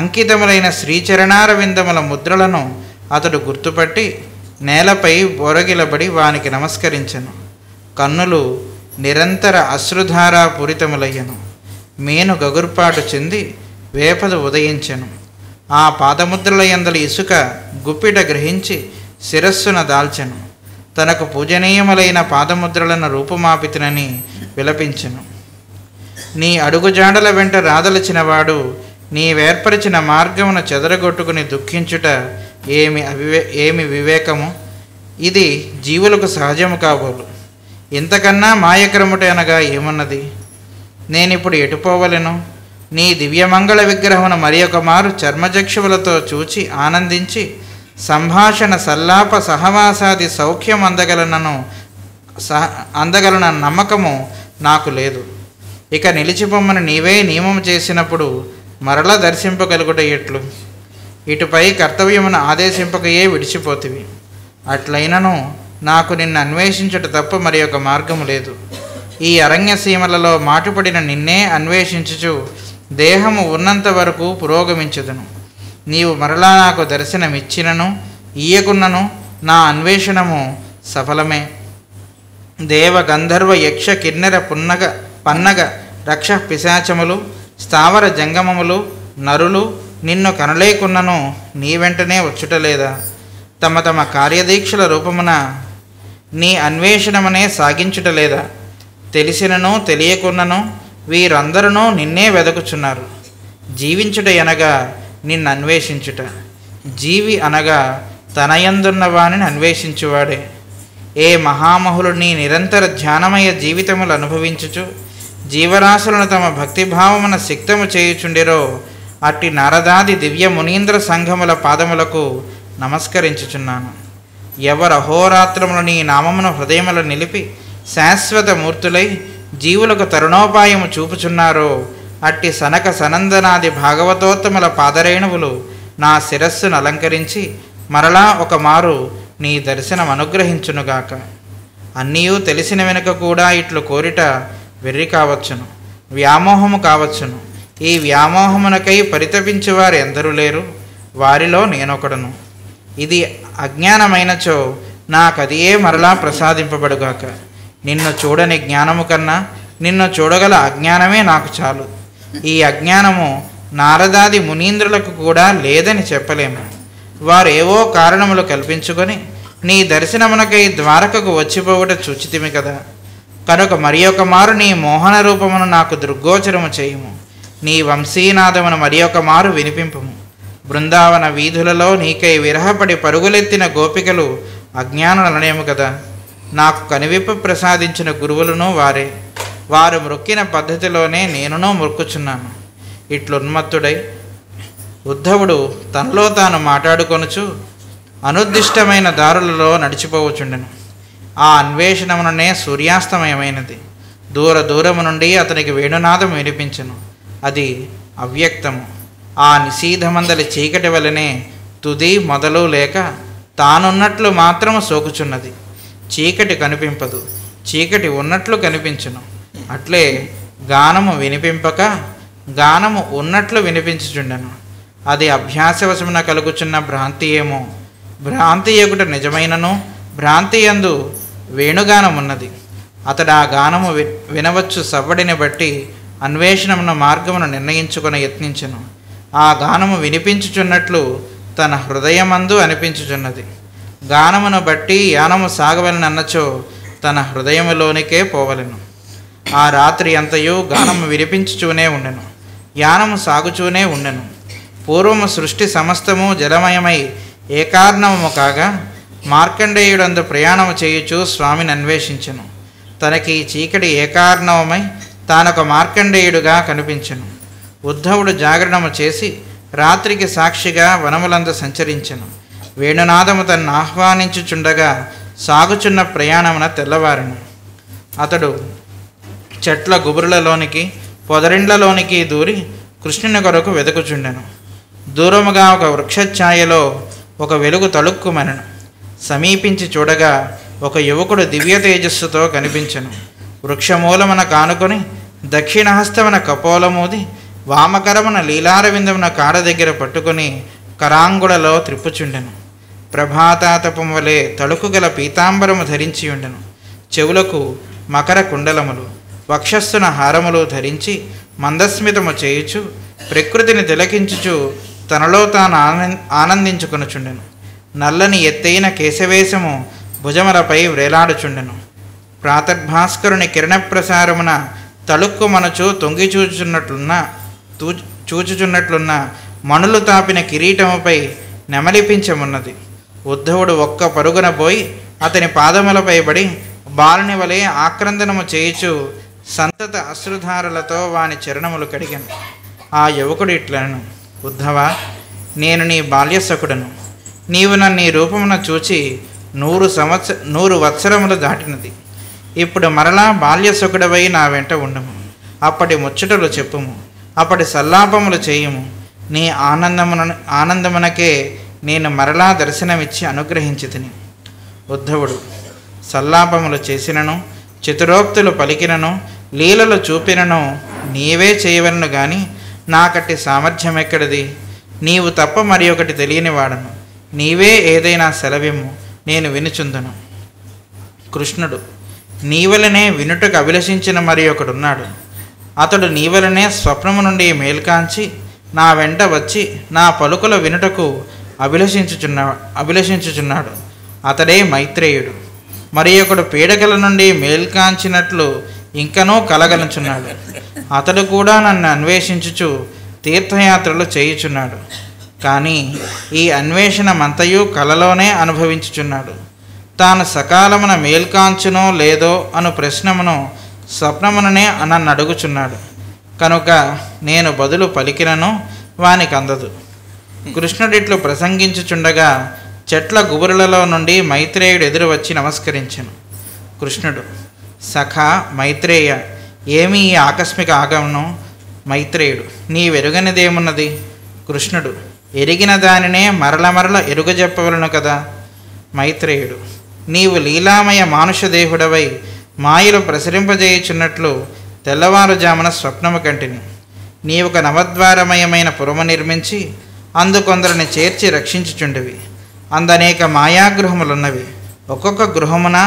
అంకితములైన శ్రీచరణార విందముల ముద్రలను అతడు గుర్తుపట్టి నేలపై బొరగిలబడి వానికి నమస్కరించెను. కన్నులు నిరంతర అశ్రుధారా పూరితములయ్యను. మేను గగుర్పాటు చెంది వేపదు ఉదయించెను. ఆ పాదముద్రల యందలి ఇసుక గుప్పిట గ్రహించి శిరస్సున దాల్చెను. తనకు పూజనీయములైన పాదముద్రలను రూపుమాపితినని విలపించెను. నీ అడుగుజాడల వెంట రాదలచినవాడు నీవేర్పరిచిన మార్గమును చెదరగొట్టుకుని దుఃఖించుట ఏమి వివేకము? ఇది జీవులకు సహజము కాబోలు. ఇంతకన్నా మాయక్రముట అనగా ఏమున్నది? నేనిప్పుడు ఎటుపోవలెను? నీ దివ్యమంగళ విగ్రహమును మరి ఒక మారు చర్మచక్షువులతో చూచి ఆనందించి సంభాషణ సల్లాప సహవాసాది సౌఖ్యం అందగలన నమ్మకము నాకు లేదు. ఇక నిలిచిపోమ్మని నీవే నియమం చేసినప్పుడు మరల దర్శింపగలుగుట ఎట్లు? ఇటుపై కర్తవ్యమును ఆదేశింపకయే విడిచిపోతివి. అట్లయినను నాకు నిన్ను అన్వేషించుట తప్ప మరి ఒక మార్గము లేదు. ఈ అరణ్య సీమలలో మాటుపడిన నిన్నే అన్వేషించుచు దేహము ఉన్నంత వరకు పురోగమించుదును. నీవు మరలా నాకు దర్శనమిచ్చినను ఇయ్యకున్నను నా అన్వేషణము సఫలమే. దేవ గంధర్వ యక్ష కిన్నెర పన్నగ రక్ష పిశాచములు స్థావర జంగమములు నరులు నిన్ను కనలేకున్నను నీ వెంటనే వచ్చుటలేదా? తమ తమ కార్యదీక్షల రూపమున నీ అన్వేషణమనే సాగించుటలేదా? తెలిసినను తెలియకున్నను వీరందరూ నిన్నే వెదకుచున్నారు. జీవించుట అనగా నిన్ను అన్వేషించుట, జీవి అనగా తనయందున్న వానిని అన్వేషించువాడే. ఏ మహామహులు నీ నిరంతర ధ్యానమయ జీవితములు అనుభవించుచు జీవరాశులను తమ భక్తిభావమున సిక్తము చేయుచుండిరో అట్టి నారదాది దివ్య మునీంద్ర సంఘముల పాదములకు నమస్కరించుచున్నాను. ఎవరు అహోరాత్రములు నీ నామమును హృదయములో నిలిపి శాశ్వత మూర్తులై జీవులకు తరుణోపాయము చూపుచున్నారో అట్టి సనక సనందనాది భాగవతోత్తముల పాదరేణువులు నా శిరస్సును అలంకరించి మరలా ఒక మారు నీ దర్శనం అనుగ్రహించునుగాక. అన్నీయూ తెలిసిన వెనుక కూడా ఇట్లు కోరిట వెర్రి కావచ్చును, వ్యామోహము కావచ్చును. ఈ వ్యామోహమునకై పరితపించువారు ఎందరూ లేరు, వారిలో నేనొకడును. ఇది అజ్ఞానమైనచో నాకదియే మరలా ప్రసాదింపబడుగాక. నిన్ను చూడని జ్ఞానము కన్నా నిన్ను చూడగల అజ్ఞానమే నాకు చాలు. ఈ అజ్ఞానము నారదాది మునీంద్రులకు కూడా లేదని చెప్పలేము. వారేవో కారణములు కల్పించుకొని నీ దర్శనమునకై ద్వారకకు వచ్చిపోవుట చూచితిమి కదా. కనుక మరి ఒక మారు నీ మోహన రూపమును నాకు దృగ్గోచరము చేయుము. నీ వంశీనాదమును మరి ఒక మారు వినిపింపుము. బృందావన వీధులలో నీకై విరహపడి పరుగులెత్తిన గోపికలు అజ్ఞానులనేము కదా. నాకు కనువిప్పు ప్రసాదించిన గురువులను వారే. వారు మొక్కిన పద్ధతిలోనే నేనునూ మొక్కుచున్నాను. ఇట్లున్మత్తుడై ఉద్ధవుడు తనలో తాను మాట్లాడుకొనుచు అనుద్దిష్టమైన దారులలో నడిచిపోవచుండెను. ఆ అన్వేషణముననే సూర్యాస్తమయమైనది. దూరము నుండి అతనికి వేణునాదం వినిపించెను. అది అవ్యక్తము. ఆ నిశీధమందలి చీకటి వలనే తుది మొదలు లేక తానున్నట్లు మాత్రము సోకుచున్నది. చీకటి కనిపింపదు, చీకటి ఉన్నట్లు కనిపించును. అట్లే గానము వినిపింపక గానము ఉన్నట్లు వినిపించుచుండెను. అది అభ్యాసవశమున కలుగుచున్న భ్రాంతి ఏమో. భ్రాంతి ఎగుట నిజమైనను భ్రాంతి యందు వేణుగానమున్నది. అతడు ఆ గానము వినవచ్చు సవ్వడిని బట్టి అన్వేషణమున మార్గమును నిర్ణయించుకొని యత్నించెను. ఆ గానము వినిపించుచున్నట్లు తన హృదయమందు అనిపించుచున్నది. గానమును బట్టి యానము సాగవలనన్నచో తన హృదయములోనికే పోవలెను. ఆ రాత్రి అంతయు గానము వినిపించుచూనే ఉండెను, యానము సాగుచూనే ఉండెను. పూర్వము సృష్టి సమస్తము జలమయమై ఏకార్ణవము కాగా మార్కండేయుడందు ప్రయాణము చేయుచు స్వామిని అన్వేషించెను. తనకి చీకటి ఏకార్ణవమై తానొక మార్కండేయుడుగా కనిపించెను. ఉద్ధవుడు జాగరణము చేసి రాత్రికి సాక్షిగా వనములందు సంచరించెను. వేణునాదము తన్ను ఆహ్వానించుచుండగా సాగుచున్న ప్రయాణమున తెల్లవారెను. అతడు చెట్ల గుబురులలోనికి పొదరిండ్లలోనికి దూరి కృష్ణుని కొరకు వెతుకుచుండెను. దూరముగా ఒక వృక్షఛాయలో ఒక వెలుగు తళుక్కుమనెను. సమీపించి చూడగా ఒక యువకుడు దివ్య తేజస్సుతో కనిపించెను. వృక్షమూలమున కానుకొని దక్షిణహస్తమున కపోలమూది వామకరమున లీలారవిందమున కాడ దగ్గర పట్టుకొని కరాంగుడలో త్రిప్పుచుండెను. ప్రభాతాతపం వలె తళుకు గల పీతాంబరము ధరించి ఉండెను. చెవులకు మకర కుండలములు, వక్షస్సున హారములు ధరించి మందస్మితము చేయుచు ప్రకృతిని తిలకించుచు తనలో తాను ఆనందించుకొనుచుండెను. నల్లని ఎత్తైన కేశవేశము భుజములపై వ్రేలాడుచుండెను. ప్రాతర్భాస్కరుని కిరణప్రసారమున తళుక్కు మనచు తొంగి చూచుచున్నట్లున్న మణులు తాపిన కిరీటముపై నెమలిపించమున్నది. ఉద్ధవుడు ఒక్క పరుగున పోయి అతని పాదములపై పడి బాలుని వలె ఆక్రందనము చేయుచు సంతత అశ్రుధారలతో వాని చరణములు కడిగాను. ఆ యువకుడు ఇట్లను, ఉద్ధవ, నేను నీ బాల్యసకుడను. నీవు నన్ను ఈ రూపమున చూచి 100 వత్సరములు దాటినది. ఇప్పుడు మరలా బాల్యసకుడవై నా వెంట ఉండము. అప్పటి ముచ్చటలు చెప్పుము, అప్పటి సల్లాపములు చేయుము. నీ ఆనందమునకే నేను మరలా దర్శనమిచ్చి అనుగ్రహించి తిని. ఉద్ధవుడు, సల్లాపములు చేసినను, చతురోక్తులు పలికినను, లీలలు చూపినను నీవే చేయవలను గాని నాకట్టి సామర్థ్యం ఎక్కడిది? నీవు తప్ప మరి ఒకటి తెలియనివాడను. నీవే ఏదైనా సెలవిమ్ము, నేను వినుచుందును. కృష్ణుడు, నీవలనే వినుటకు అభిలషించిన మరి ఒకడున్నాడు. అతడు నీవలనే స్వప్నము నుండి మేల్కాంచి నా వెంట వచ్చి నా పలుకుల వినుటకు అభిలషించుచున్నాడు. అతడే మైత్రేయుడు. మరి ఒకడు పీడకల నుండి మేల్కాంచినట్లు ఇంకనూ కలగలుచున్నాడు. అతడు కూడా నన్ను అన్వేషించుచు తీర్థయాత్రలు చేయుచున్నాడు. కానీ ఈ అన్వేషణమంతయు కలలోనే అనుభవించుచున్నాడు. తాను సకాలమున మేల్కాంచునో లేదో అను ప్రశ్నమును స్వప్నముననే నన్ను అడుగుచున్నాడు. కనుక నేను బదులు పలికినను వానికి అందదు. కృష్ణుడిట్లు ప్రసంగించుచుండగా చెట్ల గుబురులలో నుండి మైత్రేయుడు ఎదురు వచ్చి నమస్కరించెను. కృష్ణుడు, సఖా మైత్రేయ, ఏమి ఈ ఆకస్మిక ఆగమనం? మైత్రేయుడు, నీవెరుగనిదేమున్నది? కృష్ణుడు, ఎరిగిన దానినే మరల ఎరుగజెప్పవలను కదా. మైత్రేయుడు, నీవు లీలామయ మానుషదేహుడవై మాయలు ప్రసరింపజేయుచున్నట్లు తెల్లవారుజామున స్వప్నము కంటిని. నీవొక నవద్వారమయమైన పురము నిర్మించి అందుకొందరిని చేర్చి రక్షించుచుండివి. అందనేక మాయాగృహములున్నవి. ఒక్కొక్క గృహమున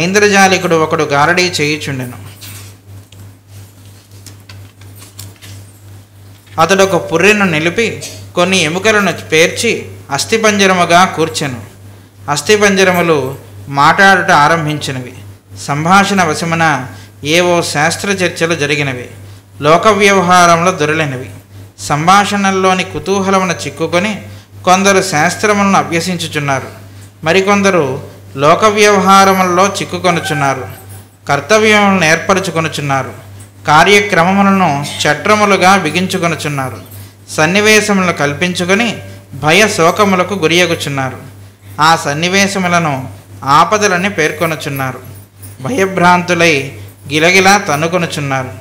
ఐంద్రజాలికుడు ఒకడు గారడీ చేయుచుండెను. అతడొక పుర్రెను నిలిపి కొన్ని ఎముకలను పేర్చి అస్థిపంజరముగా కూర్చెను. అస్థిపంజరములు మాట్లాడుట ఆరంభించినవి. సంభాషణ వశమున ఏవో శాస్త్ర చర్చలు జరిగినవి. లోక వ్యవహారంలో దొరలినవి. సంభాషణల్లోని కుతూహలమున చిక్కుకొని కొందరు శాస్త్రములను అభ్యసించుచున్నారు. మరికొందరు లోక వ్యవహారములలో చిక్కుకొనుచున్నారు. కర్తవ్యములను ఏర్పరచుకొనుచున్నారు. కార్యక్రమములను చట్రములుగా బిగించుకొనుచున్నారు. సన్నివేశములను కల్పించుకొని భయ శోకములకు గురియగుచున్నారు. ఆ సన్నివేశములను ఆపదలని పేర్కొనుచున్నారు. భయభ్రాంతులై గిలగిలా తన్నుకొనుచున్నారు.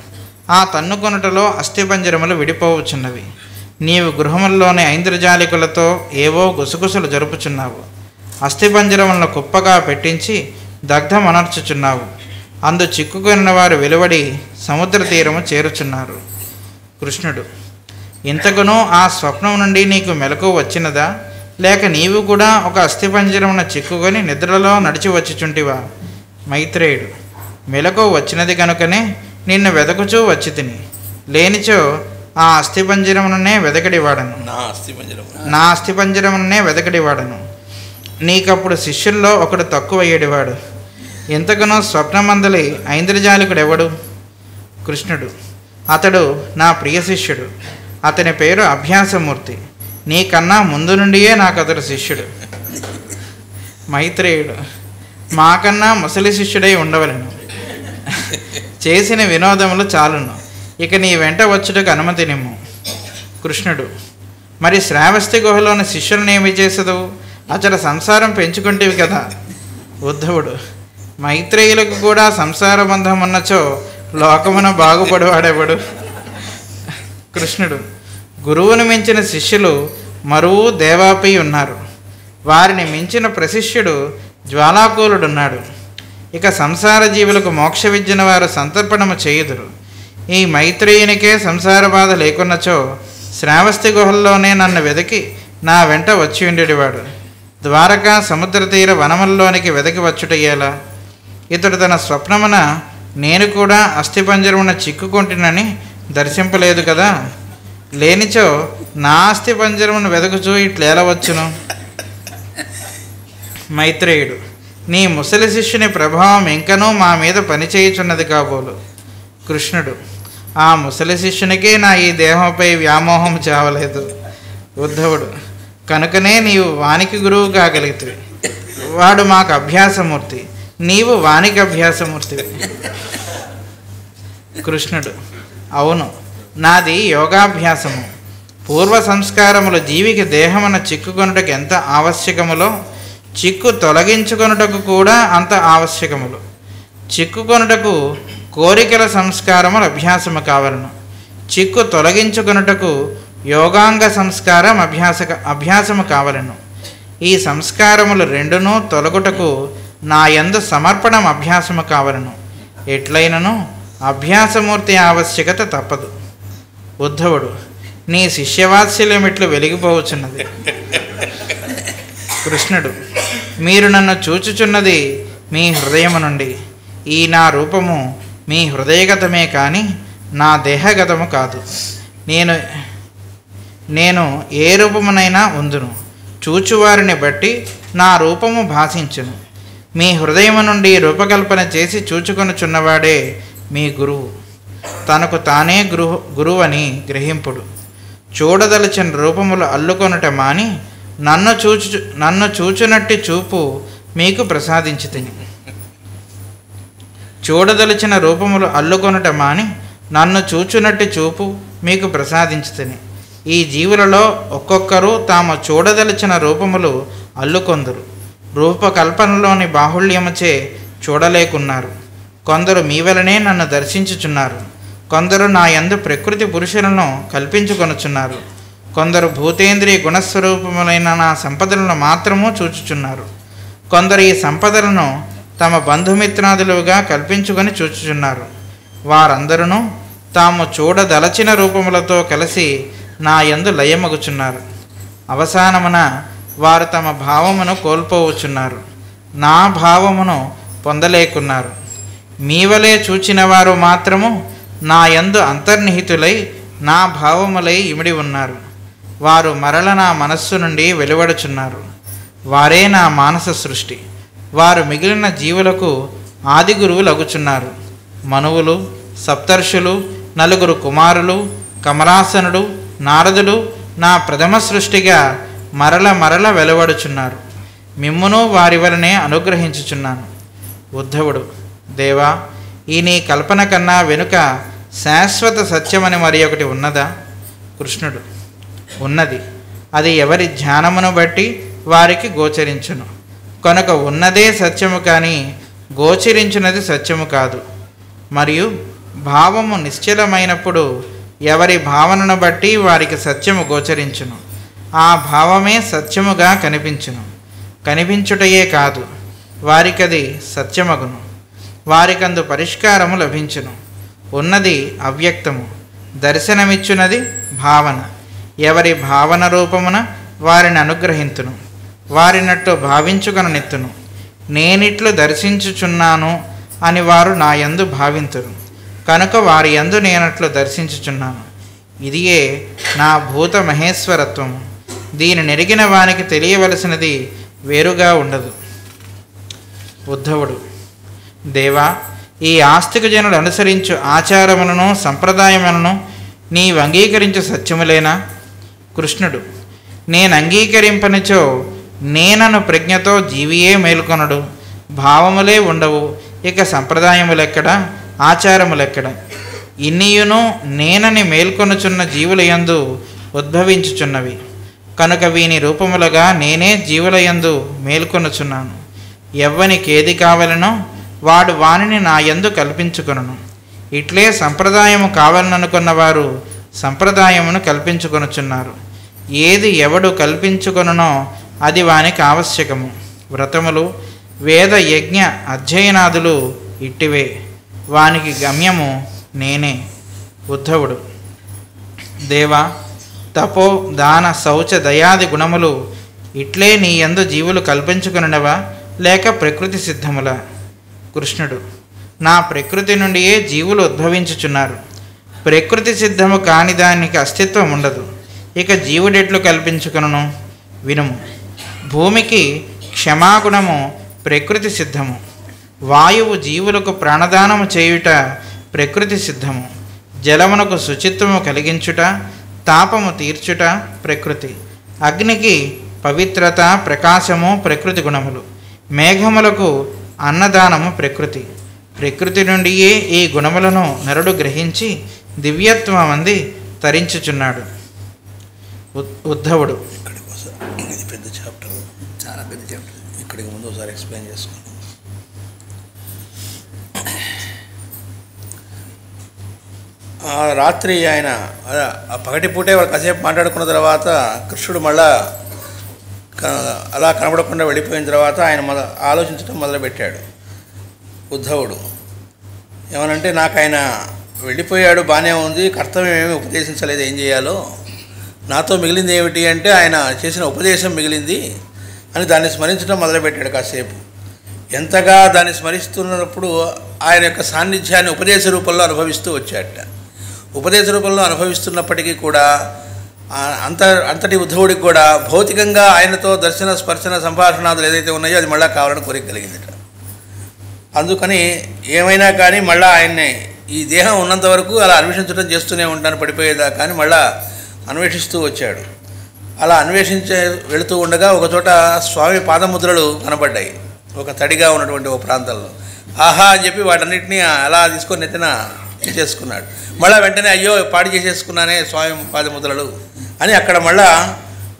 ఆ తన్నుకొనుటలో అస్థిపంజరములు విడిపోవచ్చున్నవి. నీవు గృహముల్లోని ఐంద్రజాలికులతో ఏవో గుసగుసలు జరుపుచున్నావు. అస్థిపంజరములను కుప్పగా పెట్టించి దగ్ధమనర్చుచున్నావు. అందు చిక్కుకొనిన వారు వెలువడి సముద్ర తీరము చేరుచున్నారు. కృష్ణుడు, ఇంతకునూ ఆ స్వప్నం నుండి నీకు మెలకు వచ్చినదా? లేక నీవు కూడా ఒక అస్థిపంజరమున చిక్కుకొని నిద్రలో నడిచి వచ్చిచుంటివా? మైత్రేయుడు, మెలకు వచ్చినది కనుకనే నిన్ను వెదకుచూ వచ్చి తిని. లేనిచో ఆ అస్థిపంజరముననే వెదకడివాడను. నా అస్థిపంజరముననే వెదకడివాడను. నీకప్పుడు శిష్యుల్లో ఒకడు తక్కువయ్యేడివాడు. ఇంతకునో స్వప్నమందలి ఐంద్రజాలికుడెవడు? కృష్ణుడు, అతడు నా ప్రియ శిష్యుడు. అతని పేరు అభ్యాసమూర్తి. నీకన్నా ముందు నుండియే నాకు అతడు శిష్యుడు. మైత్రేయుడు, మాకన్నా ముసలి శిష్యుడై ఉండవలను. చేసిన వినోదములు చాలును. ఇక నీ వెంట వచ్చుటకు అనుమతి నిమ్ము. కృష్ణుడు, మరి శ్రావస్తి గుహలోని శిష్యులనేమి చేసదు? అతడు సంసారం పెంచుకుంటేవి కదా. ఉద్ధవుడు, మైత్రేయులకు కూడా సంసార బంధం ఉన్నచో లోకమున బాగుపడవాడెవడు? కృష్ణుడు, గురువును మించిన శిష్యులు మరువు దేవాపై ఉన్నారు. వారిని మించిన ప్రశిష్యుడు జ్వాలాకూలుడున్నాడు. ఇక సంసార జీవులకు మోక్ష విద్యను వారు సంతర్పణము చేయుదురు. ఈ మైత్రేయునికే సంసార బాధ లేకున్నచో శ్రావస్తి గుహల్లోనే నన్ను వెదకి నా వెంట వచ్చి ఉండేవాడు. ద్వారకా సముద్ర తీర వనముల్లోనికి వెదకి వచ్చుటయ్యేలా. ఇతడు తన స్వప్నమున నేను కూడా అస్థిపంజరమున చిక్కుకుంటునని దర్శింపలేదు కదా. లేనిచో నా అస్థిపంజరమును వెదకుచూ ఇట్లేలవచ్చును. మైత్రేయుడు: నీ ముసలి శిష్యుని ప్రభావం ఇంకనూ మా మీద పనిచేయుచున్నది కాబోలు. కృష్ణుడు: ఆ ముసలి శిష్యునికే నా ఈ దేహంపై వ్యామోహం చావలేదు. ఉద్ధవుడు: కనుకనే నీవు వానికి గురువు కాగలిగితివి. వాడు మాకు అభ్యాసమూర్తి, నీవు వానికి అభ్యాసమూర్తివి. కృష్ణుడు: అవును, నాది యోగాభ్యాసము. పూర్వ సంస్కారములు జీవికి దేహమున చిక్కుకొనుటకు ఎంత ఆవశ్యకములో, చిక్కు తొలగించుకొనుటకు కూడా అంత ఆవశ్యకములు. చిక్కుకొనుటకు కోరికల సంస్కారములు అభ్యాసము కావలను. చిక్కు తొలగించుకొనుటకు యోగాంగ సంస్కారం అభ్యాసము కావలను. ఈ సంస్కారములు రెండునూ తొలగుటకు నా యందు సమర్పణం అభ్యాసము కావలను. ఎట్లయినను అభ్యాసమూర్తి ఆవశ్యకత తప్పదు. ఉద్ధవుడు: నీ శిష్యవాత్సల్యమిట్లు వెలిగిపోవచ్చున్నది. కృష్ణుడు: మీరు నన్ను చూచుచున్నది మీ హృదయము నుండి. ఈ నా రూపము మీ హృదయగతమే కానీ నా దేహగతము కాదు. నేను ఏ రూపమునైనా ఉందును. చూచువారిని బట్టి నా రూపము భాషించును. మీ హృదయము నుండి రూపకల్పన చేసి చూచుకొనుచున్నవాడే మీ గురువు. తనకు తానే గురువని గ్రహింపుడు. చూడదలచిన రూపములు అల్లుకొనుట మాని నన్ను చూచునట్టి చూపు మీకు ప్రసాదించితిని. చూడదలిచిన రూపములు అల్లుకొనుట మాని నన్ను చూచునట్టి చూపు మీకు ప్రసాదించితిని. ఈ జీవులలో ఒక్కొక్కరు తాము చూడదలిచిన రూపములు అల్లుకొందురు. రూపకల్పనలోని బాహుళ్యముచే చూడలేకున్నారు. కొందరు మీ వలనే నన్ను దర్శించుచున్నారు. కొందరు నా యందు ప్రకృతి పురుషులను కల్పించుకొనుచున్నారు. కొందరు భూతేంద్రియ గుణస్వరూపములైన నా సంపదలను మాత్రము చూచుచున్నారు. కొందరు ఈ సంపదలను తమ బంధుమిత్రాదులుగా కల్పించుకొని చూచుచున్నారు. వారందరూ తాము చూడదలచిన రూపములతో కలిసి నా యందు లయమగుచున్నారు. అవసానమున వారు తమ భావమును కోల్పోవచ్చున్నారు. నా భావమును పొందలేకున్నారు. మీవలే చూచిన వారు మాత్రము నా యందు అంతర్నిహితులై నా భావములై ఇమిడి ఉన్నారు. వారు మరల నా మనస్సు నుండి వెలువడుచున్నారు. వారే నా మానస సృష్టి. వారు మిగిలిన జీవులకు ఆది గురువులు అగుచున్నారు. మనువులు, సప్తర్షులు, 4 కుమారులు, కమలాసనుడు, నారదుడు నా ప్రథమ సృష్టిగా మరల వెలువడుచున్నారు. మిమ్మును వారి వలనే అనుగ్రహించుచున్నాను. ఉద్ధవుడు: దేవా, ఈ నీ కల్పన కన్నా వెనుక శాశ్వత సత్యమని మరి ఒకటి ఉన్నదా? కృష్ణుడు: ఉన్నది. అది ఎవరి ధ్యానమును బట్టి వారికి గోచరించును. కనుక ఉన్నదే సత్యము కానీ గోచరించున్నది సత్యము కాదు. మరియు భావము నిశ్చలమైనప్పుడు ఎవరి భావనను బట్టి వారికి సత్యము గోచరించును. ఆ భావమే సత్యముగా కనిపించును. కనిపించుటయే కాదు, వారికది సత్యమగును. వారికందు పరిష్కారము లభించును. ఉన్నది అవ్యక్తము, దర్శనమిచ్చున్నది భావన. ఎవరి భావన రూపమున వారిని అనుగ్రహింతును. వారినట్టు భావించుకొననెత్తును. నేనిట్లు దర్శించుచున్నాను అని వారు నా యందు భావింతురు. కనుక వారి యందు నేనట్లు దర్శించుచున్నాను. ఇదియే నా భూత మహేశ్వరత్వము. దీని నెరిగిన వానికి తెలియవలసినది వేరుగా ఉండదు. ఉద్ధవుడు: దేవా, ఈ ఆస్తిక జనులు అనుసరించు ఆచారములను సంప్రదాయములను నీవు అంగీకరించు సత్యములేనా? కృష్ణుడు: నేను అంగీకరింపనిచో నేనను ప్రజ్ఞతో జీవియే మేల్కొనడు. భావములే ఉండవు. ఇక సంప్రదాయములెక్కడ, ఆచారములెక్కడ? ఇన్నియును నేనని మేల్కొనుచున్న జీవులయందు ఉద్భవించుచున్నవి. కనుక వీని రూపములుగా నేనే జీవులయందు మేల్కొనుచున్నాను. ఎవ్వనికేది కావలనో వాడు వానిని నా యందు కల్పించుకొనును. ఇట్లే సంప్రదాయము కావాలనుకున్న వారు సంప్రదాయమును కల్పించుకొనుచున్నారు. ఏది ఎవడు కల్పించుకొనునో అది వానికి ఆవశ్యకము. వ్రతములు, వేద యజ్ఞ అధ్యయనాదులు ఇట్టివే. వానికి గమ్యము నేనే. ఉద్ధవుడు: దేవా, తపో, దాన, శౌచ, దయాది గుణములు ఇట్లే నీ యందు జీవులు కల్పించుకొనినవా లేక ప్రకృతి సిద్ధములా? కృష్ణుడు: నా ప్రకృతి నుండియే జీవులు ఉద్భవించుచున్నారు. ప్రకృతి సిద్ధము కాని దానికి అస్తిత్వం ఉండదు. ఇక జీవుడెట్లు కల్పించుకొనును? వినుము. భూమికి క్షమాగుణము ప్రకృతి సిద్ధము. వాయువు జీవులకు ప్రాణదానము చేయుట ప్రకృతి సిద్ధము. జలమునకు శుచిత్వము కలిగించుట, తాపము తీర్చుట ప్రకృతి. అగ్నికి పవిత్రత, ప్రకాశము ప్రకృతి గుణములు. మేఘములకు అన్నదానము ప్రకృతి. ప్రకృతి నుండియే ఈ గుణములను నరుడు గ్రహించి దివ్యత్వం అంది తరించుచున్నాడు. ఉద్ధవుడు. ఇది పెద్ద చాప్టర్, చాలా పెద్ద చాప్టర్. ఇక్కడికి ముందు ఒకసారి ఎక్స్ప్లెయిన్ చేసుకున్నాం. రాత్రి ఆయన పగటిపూటే వాళ్ళు కాసేపు మాట్లాడుకున్న తర్వాత కృష్ణుడు మళ్ళా అలా కనబడకుండా వెళ్ళిపోయిన తర్వాత ఆయన ఆలోచించడం మొదలుపెట్టాడు ఉద్ధవుడు. ఏమనంటే, నాకు ఆయన వెళ్ళిపోయాడు, బాగానే ఉంది, కర్తవ్యం ఏమీ ఉపదేశించలేదు, ఏం చేయాలో. నాతో మిగిలింది ఏమిటి అంటే ఆయన చేసిన ఉపదేశం మిగిలింది అని దాన్ని స్మరించడం మొదలుపెట్టాడు కాసేపు. ఎంతగా దాన్ని స్మరిస్తున్నప్పుడు ఆయన యొక్క సాన్నిధ్యాన్ని ఉపదేశ రూపంలో అనుభవిస్తూ వచ్చాడట. ఉపదేశ రూపంలో అనుభవిస్తున్నప్పటికీ కూడా అంతటి ఉద్ధవుడికి కూడా భౌతికంగా ఆయనతో దర్శన స్పర్శన సంభాషణాదులు ఏదైతే ఉన్నాయో అది మళ్ళీ కావాలని కోరిక కలిగిందట. అందుకని ఏమైనా కానీ మళ్ళీ ఆయన్ని ఈ దేహం ఉన్నంత వరకు అలా అన్వేషించడం చేస్తూనే ఉంటాను పడిపోయేదా, కానీ మళ్ళీ అన్వేషిస్తూ వచ్చాడు. అలా వెళుతూ ఉండగా ఒకచోట స్వామి పాదముద్రలు కనబడ్డాయి ఒక తడిగా ఉన్నటువంటి ఒక ప్రాంతంలో. ఆహా అని చెప్పి వాటన్నిటినీ అలా తీసుకొని నెత్తిన చేసుకున్నాడు. మళ్ళీ వెంటనే అయ్యో పాడు చేసేసుకున్నానే స్వామి పాదముద్రలు అని అక్కడ మళ్ళా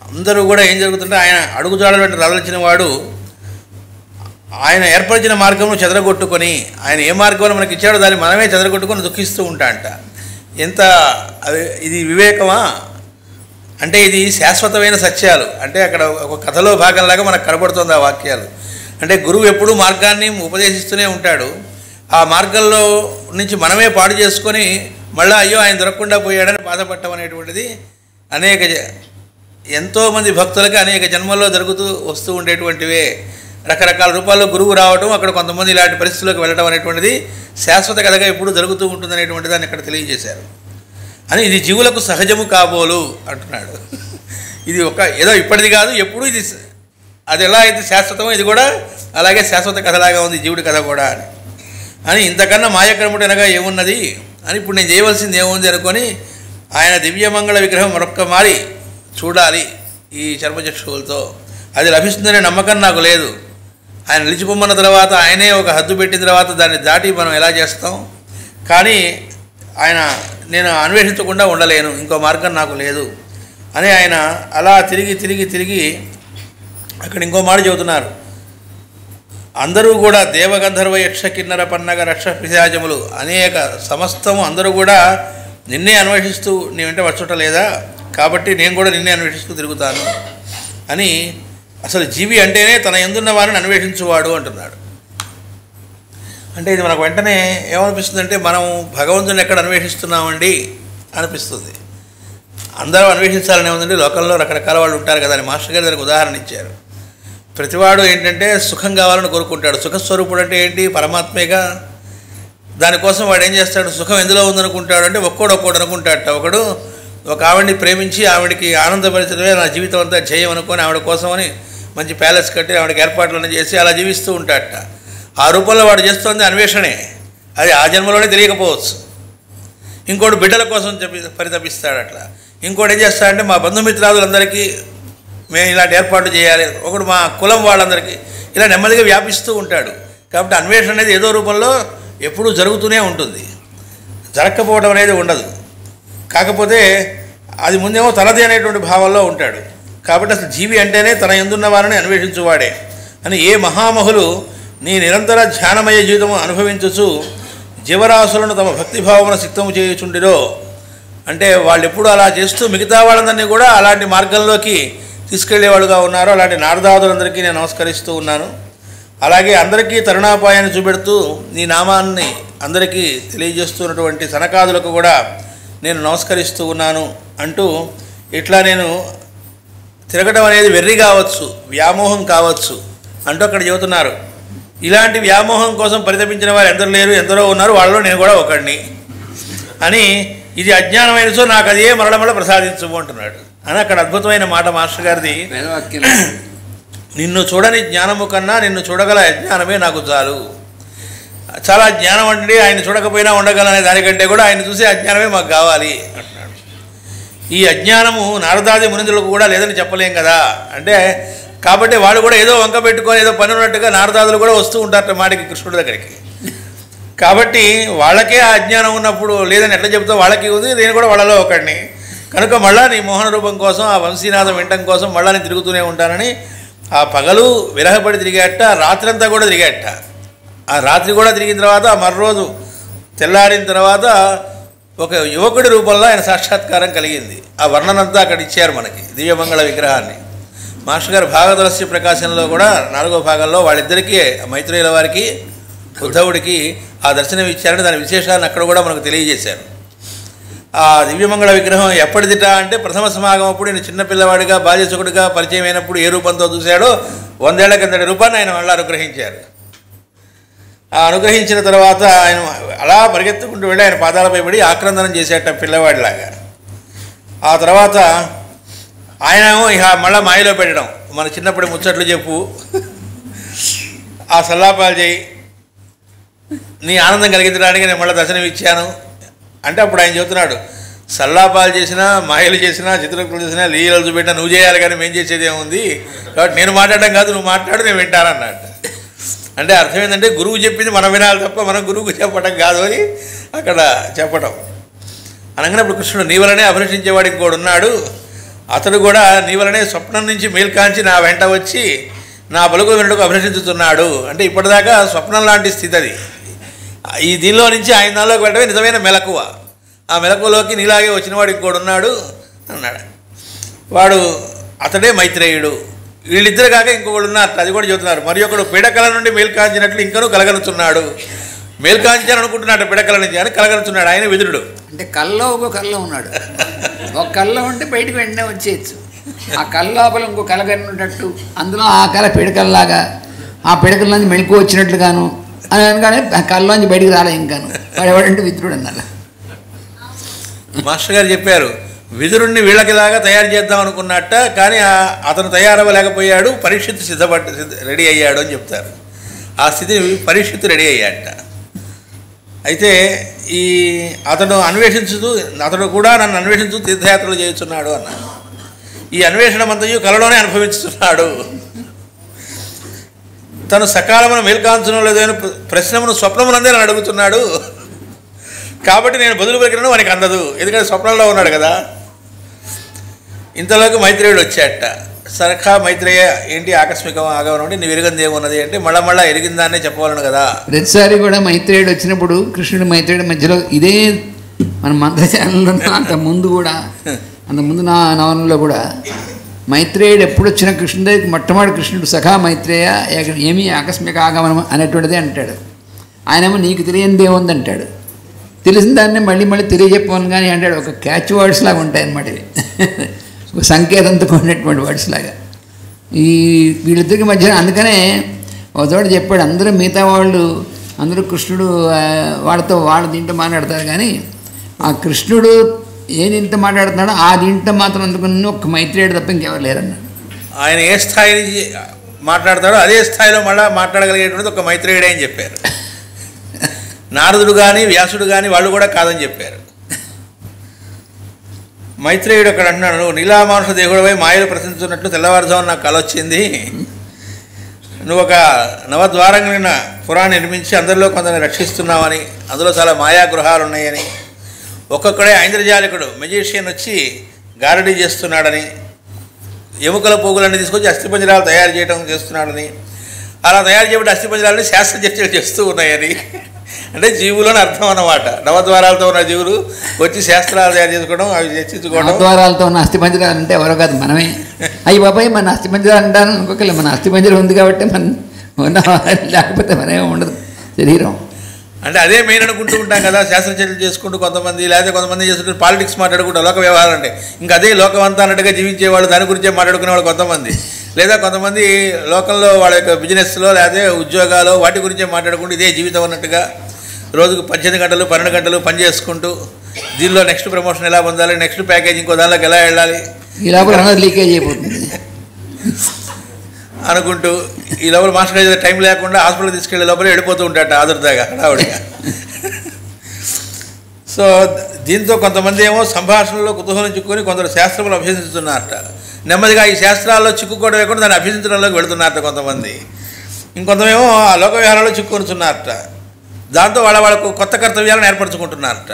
అందరూ కూడా ఏం జరుగుతుంటే ఆయన అడుగుజాడటువంటి రదల్చిన వాడు ఆయన ఏర్పరిచిన మార్గంలో చెదరగొట్టుకొని ఆయన ఏ మార్గంలో మనకి ఇచ్చాడో దాన్ని మనమే చెదరగొట్టుకొని దుఃఖిస్తూ ఉంటాంట. ఎంత ఇది వివేకమా అంటే ఇది శాశ్వతమైన సత్యాలు. అంటే అక్కడ ఒక కథలో భాగంలాగా మనకు కనబడుతుంది ఆ వాక్యాలు. అంటే గురువు ఎప్పుడూ మార్గాన్ని ఉపదేశిస్తూనే ఉంటాడు. ఆ మార్గంలో నుంచి మనమే పాడు చేసుకొని మళ్ళీ అయ్యో ఆయన దొరకకుండా పోయాడని బాధపడటం అనేటువంటిది ఎంతోమంది భక్తులకి అనేక జన్మల్లో జరుగుతూ వస్తూ ఉండేటువంటివే. రకరకాల రూపాల్లో గురువు రావటం, అక్కడ కొంతమంది ఇలాంటి పరిస్థితుల్లోకి వెళ్ళడం అనేటువంటిది శాశ్వత కథగా ఎప్పుడు జరుగుతూ ఉంటుంది అనేటువంటి దాన్ని ఇక్కడ తెలియజేశారు. అని ఇది జీవులకు సహజము కాబోలు అంటున్నాడు. ఇది ఏదో ఇప్పటిది కాదు, ఎప్పుడు ఇది అది ఎలా అయితే శాశ్వతమో ఇది కూడా అలాగే శాశ్వత కథలాగా ఉంది జీవుడి కథ కూడా అని ఇంతకన్నా మాయక్రముడు అనగా ఏమున్నది అని ఇప్పుడు నేను చేయవలసింది ఏముంది అనుకొని ఆయన దివ్యమంగళ విగ్రహం మరొక్క మారి చూడాలి ఈ చర్మచక్షువులతో, అది లభిస్తుందనే నమ్మకం నాకు లేదు. ఆయన నిలిచిపోమన్న తర్వాత ఆయనే ఒక హద్దు పెట్టిన తర్వాత దాన్ని దాటి మనం ఎలా చేస్తాం, కానీ నేను అన్వేషించకుండా ఉండలేను, ఇంకో మార్గం నాకు లేదు అని ఆయన అలా తిరిగి అక్కడ ఇంకో మాట చెబుతున్నారు. అందరూ కూడా దేవగంధర్వ యక్ష కిన్నర పన్నగ రక్ష పిశాచములు అనేక సమస్తము అందరూ కూడా నిన్నే అన్వేషిస్తూ నీ వెంట వచ్చుట లేదా, కాబట్టి నేను కూడా నిన్నే అన్వేషిస్తూ తిరుగుతాను అని. అసలు జీవి అంటేనే తన యందున్న వారిని అన్వేషించువాడు అంటున్నాడు. అంటే ఇది మనకు వెంటనే ఏమనిపిస్తుందంటే మనం భగవంతుని ఎక్కడ అన్వేషిస్తున్నామండి అనిపిస్తుంది. అందరూ అన్వేషించాలని ఉందండి, లోకంలో రకరకాల వాళ్ళు ఉంటారు కదా అని మాస్టర్ గారు దానికి ఉదాహరణ ఇచ్చారు. ప్రతివాడు ఏంటంటే సుఖం కావాలని కోరుకుంటాడు. సుఖస్వరూపుడు అంటే ఏంటి? పరమాత్మేగా. దానికోసం వాడు ఏం చేస్తాడు? సుఖం ఎందులో ఉందనుకుంటాడు అంటే ఒక్కోడు అనుకుంటాడట. ఒకడు ఒక ఆవిడని ప్రేమించి ఆవిడికి ఆనందపరిచడమే నా జీవితం అంతా జయం అనుకొని ఆవిడ కోసమని మంచి ప్యాలెస్ కట్టి ఆవిడకి ఏర్పాట్లను చేసి అలా జీవిస్తూ ఉంటాడట. ఆ రూపంలో వాడు చేస్తుంది అన్వేషణే, అది ఆ జన్మలోనే తెలియకపోవచ్చు. ఇంకోటి బిడ్డల కోసం పరితపిస్తాడు అట్లా. ఇంకోటి ఏం చేస్తాడంటే మా బంధుమిత్రాదులందరికీ మేము ఇలాంటి ఏర్పాటు చేయాలి, ఒకడు మా కులం వాళ్ళందరికీ, ఇలా నెమ్మదిగా వ్యాపిస్తూ ఉంటాడు. కాబట్టి అన్వేషణ అనేది ఏదో రూపంలో ఎప్పుడూ జరుగుతూనే ఉంటుంది, జరగకపోవడం అనేది ఉండదు. కాకపోతే అది ముందేమో తనది అనేటువంటి భావంలో ఉంటాడు. కాబట్టి అసలు జీవి అంటేనే తన యందున్న వారిని అన్వేషించువాడే అని ఏ మహామహులు నీ నిరంతర ధ్యానమయ జీవితము అనుభవించుచు జీవరాశులను తమ భక్తిభావమును సిక్తము చేయుచుండిరో అంటే వాళ్ళు ఎప్పుడు అలా చేస్తూ మిగతా వాళ్ళందరినీ కూడా అలాంటి మార్గంలోకి తీసుకెళ్లేవాడుగా ఉన్నారు. అలాంటి నారదాదులందరికీ నేను నమస్కరిస్తూ ఉన్నాను. అలాగే అందరికీ తరుణాపాయాన్ని చూపెడుతూ నీ నామాన్ని అందరికీ తెలియజేస్తున్నటువంటి సనకాదులకు కూడా నేను నమస్కరిస్తూ ఉన్నాను అంటూ ఇట్లా నేను తిరగడం అనేది వెర్రి కావచ్చు, వ్యామోహం కావచ్చు అంటూ అక్కడ చెబుతున్నారు. ఇలాంటి వ్యామోహం కోసం పరితపించిన వారు ఎందరో లేరు, ఎందరో ఉన్నారు, వాళ్ళలో నేను కూడా ఒకడిని అని, ఇది అజ్ఞానమైన సో నాకు అదే మరల ప్రసాదించము అంటున్నాడు అని. అక్కడ అద్భుతమైన మాట మాస్టర్ గారిది, నిన్ను చూడని జ్ఞానము కన్నా నిన్ను చూడగల అజ్ఞానమే నాకు చాలు. చాలా జ్ఞానం అంటే ఆయన చూడకపోయినా ఉండగలనే దానికంటే కూడా ఆయన చూసే అజ్ఞానమే మాకు కావాలి అంటున్నాడు. ఈ అజ్ఞానము నారదాది మునిందులకు కూడా లేదని చెప్పలేం కదా అంటే, కాబట్టి వాళ్ళు కూడా ఏదో వంక పెట్టుకొని ఏదో పని ఉన్నట్టుగా నారదాదులు కూడా వస్తూ ఉంటారు మాటికి కృష్ణుడి దగ్గరికి. కాబట్టి వాళ్ళకే ఆ అజ్ఞానం ఉన్నప్పుడు లేదని ఎట్లా చెప్తావు, వాళ్ళకి ఉంది, నేను కూడా వాళ్ళలో ఒకడిని కనుక మళ్ళా నీ మోహన రూపం కోసం ఆ వంశీనాథం వినటం కోసం మళ్ళా నేను తిరుగుతూనే ఉంటానని ఆ పగలు విరహపడి తిరిగేట, రాత్రంతా కూడా తిరిగేట. ఆ రాత్రి కూడా తిరిగిన తర్వాత మరోజు తెల్లారిన తర్వాత ఒక యువకుడి రూపంలో ఆయన సాక్షాత్కారం కలిగింది. ఆ వర్ణనంతా అక్కడ ఇచ్చారు మనకి దివ్యమంగళ విగ్రహాన్ని. మాస్టర్ గారు భాగవతరస్య ప్రకాశంలో కూడా 4వ భాగంలో వాళ్ళిద్దరికీ మైత్రేయుల వారికి ఉద్ధవుడికి ఆ దర్శనం ఇచ్చారని దాని విశేషాలను అక్కడ కూడా మనకు తెలియజేశారు. ఆ దివ్యమంగళ విగ్రహం ఎప్పటిదిట అంటే ప్రథమ సమాగం అప్పుడు నేను చిన్నపిల్లవాడిగా బాల్యసుకుడిగా పరిచయం అయినప్పుడు ఏ రూపంతో చూశాడో 100 ఏళ్ల కిందటి రూపాన్ని ఆయన మళ్ళీ అనుగ్రహించారు. ఆ అనుగ్రహించిన తర్వాత ఆయన అలా పరిగెత్తుకుంటూ వెళ్ళి ఆయన పాదాలపై పడి ఆక్రందనం చేసేట పిల్లవాడిలాగా. ఆ తర్వాత ఆయన ఇక మళ్ళీ మాయలో పెట్టడం, మన చిన్నప్పుడు ముచ్చట్లు చెప్పు, ఆ సల్లాపాలు చేయి, నీ ఆనందం కలిగించడానికి నేను మళ్ళీ దర్శనం ఇచ్చాను అంటే అప్పుడు ఆయన చెబుతున్నాడు, సల్లాపాలు చేసినా మాయలు చేసినా చిత్రకులు చేసినా లీలలు చూపెట్టినా నువ్వు చేయాలి కానీ మేము చేసేది ఏముంది, కాబట్టి నేను మాట్లాడడం కాదు నువ్వు మాట్లాడు నేను వింటానన్నాడు. అంటే అర్థం ఏంటంటే గురువు చెప్పింది మనం వినాలి తప్ప మనం గురువుకు చెప్పడం కాదు అని అక్కడ చెప్పడం. అనగానే ఇప్పుడు కృష్ణుడు నీ వలనే అభిలషించేవాడు ఇంకోడు ఉన్నాడు, అతడు కూడా నీ వలనే స్వప్నం నుంచి మేల్కాంచి నా వెంట వచ్చి నా పలుకులు వినటకు అభిలషించుతున్నాడు. అంటే ఇప్పటిదాకా స్వప్నం లాంటి స్థితి అది. ఈ దీనిలో నుంచి ఆయన దానిలోకి వెళ్ళడమే నిజమైన మెలకువ. ఆ మెలకువలోకి నీలాగే వచ్చినవాడు ఇంకోడు ఉన్నాడు అన్నాడు. వాడు అతడే మైత్రేయుడు. వీళ్ళిద్దరు కాక ఇంకొకడు ఉన్నారు, అది కూడా చెబుతున్నారు. మరి ఒకడు పిడకల నుండి మేల్కాంచినట్లు ఇంకనూ కలగలుచున్నాడు. మేల్కాంచాను అనుకుంటున్నాడు పిడకల నుంచి అని కలగలుచున్నాడు, ఆయన విదురుడు. అంటే కల్లో ఒక కల్లో ఉన్నాడు, ఒక కల్లో ఉంటే బయటకు వెంటనే వచ్చేయచ్చు. ఆ కళ్ళ లోపల ఇంకో కలగనున్నట్టు, అందులో ఆ కళ పిడకల్లాగా ఆ పిడకల నుంచి మెళుకు వచ్చినట్లుగాను అని అనగానే ఆ కళ్ళలోంచి బయటికి రాలే ఇంకాను. వాడు ఎవడంటే విదురుడు అన్నారు. మాస్టర్ గారు చెప్పారు, విదురుణ్ణి వీళ్ళకిలాగా తయారు చేద్దాం అనుకున్నట్ట, కానీ అతను తయారవ్వలేకపోయాడు, పరీక్షిత్తు రెడీ అయ్యాడు అని చెప్తారు. ఆ స్థితి పరీక్షిత్తు రెడీ అయ్యాట. అయితే ఈ అతడు కూడా నన్ను అన్వేషించు తీర్థయాత్రలు చేస్తున్నాడు అన్నాడు. ఈ అన్వేషణ మంతయు కలలోనే అనుభవిస్తున్నాడు. తను సకాలమున మేల్కాంచడం లేదని ప్రశ్నమును స్వప్నమునందే నన్ను అడుగుతున్నాడు. కాబట్టి నేను బదులు పలికినను వానికి అందదు, ఎందుకంటే స్వప్నంలో ఉన్నాడు కదా. ఇంతలోకి మైత్రేయుడు వచ్చాట. సరఖా మైత్రేయ ఏంటి ఆకస్మికం ఆగమనం అంటే నువ్వు ఎరిగింది ఏమున్నది అంటే మళ్ళా ఎరిగిన దాన్నే చెప్పవాలను కదా. ప్రతిసారి కూడా మైత్రేయుడు వచ్చినప్పుడు కృష్ణుడు మైత్రేయుడు మధ్యలో ఇదే మన మంత్రశాలలో అంతకుముందు నా నవనంలో కూడా మైత్రేయుడు ఎప్పుడు వచ్చిన కృష్ణుడి దగ్గరికి మొట్టమొదటి కృష్ణుడు సఖా మైత్రేయ ఏమీ ఆకస్మిక ఆగమనం అనేటువంటిదే అంటాడు. ఆయనేమో నీకు తెలియంది ఏముంది అంటాడు, తెలిసిన దాన్ని మళ్ళీ తెలియజెప్పను కానీ అంటాడు. ఒక క్యాచ్ వర్డ్స్ లాగా ఉంటాయి అన్నమాట ఇవి, ఒక సంకేతంతో కూడినటువంటి వర్డ్స్ లాగా ఈ వీళ్ళిద్దరికి మధ్య. అందుకనే ఒక చోట చెప్పాడు, అందరూ కృష్ణుడు వాళ్ళ దీంట్లో మాట్లాడతారు కానీ ఆ కృష్ణుడు ఏ దీంట్లో మాట్లాడుతున్నాడో ఆ దీంట్లో మాత్రం అందుకుని ఒక్క మైత్రేయుడు తప్ప ఇంకెవరు లేరన్నాడు. ఆయన ఏ స్థాయి నుంచి మాట్లాడతాడో అదే స్థాయిలో మళ్ళీ మాట్లాడగలిగేటువంటిది ఒక మైత్రేయుడే అని చెప్పారు. నారదుడు కానీ వ్యాసుడు కానీ వాళ్ళు కూడా కాదని చెప్పారు. మైత్రేయుడు అక్కడ అంటున్నాడు, నువ్వు నీలామానుష దేహుడిపై మాయలు ప్రశ్నించున్నట్లు తెల్లవారుజామున నాకు కల వచ్చింది. నువ్వు ఒక నవద్వారంగిన పురాన్ని నిర్మించి అందరిలో కొందరిని రక్షిస్తున్నావని, అందులో చాలా మాయా గృహాలు ఉన్నాయని, ఒక్కొక్కడే ఐంద్రజాలికుడు మెజిషియన్ వచ్చి గారడీ చేస్తున్నాడని, ఎముకల పోగులన్నీ తీసుకొచ్చి అస్థిపంజరాలు తయారు చేయడం చేస్తున్నాడని, అలా తయారు చేయబట్టి అస్థిపంజరాలని శాస్త్ర చర్చలు చేస్తూ ఉన్నాయని, అంటే జీవులని అర్థం అన్నమాట. నవద్వారాలతో ఉన్న జీవులు వచ్చి శాస్త్రాలు తయారు చేసుకోవడం, అవి చర్చించుకోవడం. నవద్వారాలతో ఉన్న అస్థిపంజరాలు అంటే ఎవరో కాదు మనమే. అయ్యి బాబాయ్ మన అస్థిపంజరాలు అంటాను ఇంకొకళ్ళు, మన అస్థిపంజరం ఉంది కాబట్టి లేకపోతే మనమే ఉండదు శరీరం. అంటే అదే మెయిన్ అనుకుంటూ ఉంటాం కదా, శాస్త్రచర్యలు చేసుకుంటూ కొంతమంది, లేకపోతే కొంతమంది చేసుకుంటూ పాలిటిక్స్ మాట్లాడుకుంటూ లోక వ్యవహారం అంటే ఇంకా అదే లోకం అంతా అన్నట్టుగా జీవించేవాళ్ళు, దాని గురించే మాట్లాడుకునేవాళ్ళు కొంతమంది. లేదా కొంతమంది లోకల్లో వాళ్ళ యొక్క బిజినెస్లో లేదా ఉద్యోగాలు వాటి గురించే మాట్లాడుకుంటూ ఇదే జీవితం అన్నట్టుగా రోజుకు 18 గంటలు 12 గంటలు పని చేసుకుంటూ దీనిలో నెక్స్ట్ ప్రమోషన్ ఎలా పొందాలి, నెక్స్ట్ ప్యాకేజ్ ఇంకో దానిలోకి ఎలా వెళ్ళాలి, ఈ లోపల లీకేజ్ అయిపోతుంది అనుకుంటూ ఈ లోపల మాస్టర్ గారు టైం లేకుండా హాస్పిటల్కి తీసుకెళ్లే లోపల వెళ్ళిపోతూ ఉంటాట ఆదుర్దాగా హడావుడిగా. సో దీంతో కొంతమంది ఏమో సంభాషణలో కుతూహలం చిక్కుకొని కొందరు శాస్త్రములు అభ్యసిస్తున్నారట. నెమ్మదిగా ఈ శాస్త్రాల్లో చిక్కుకోవడమే కూడా దాన్ని అభ్యసించడంలోకి వెళుతున్నారట కొంతమంది. ఇంకొంతమేమో ఆ లోక విహారాల్లో చిక్కుకొనుతున్నారట. దాంతో వాళ్ళకు కొత్త కర్తవ్యాలను ఏర్పరచుకుంటున్నారట.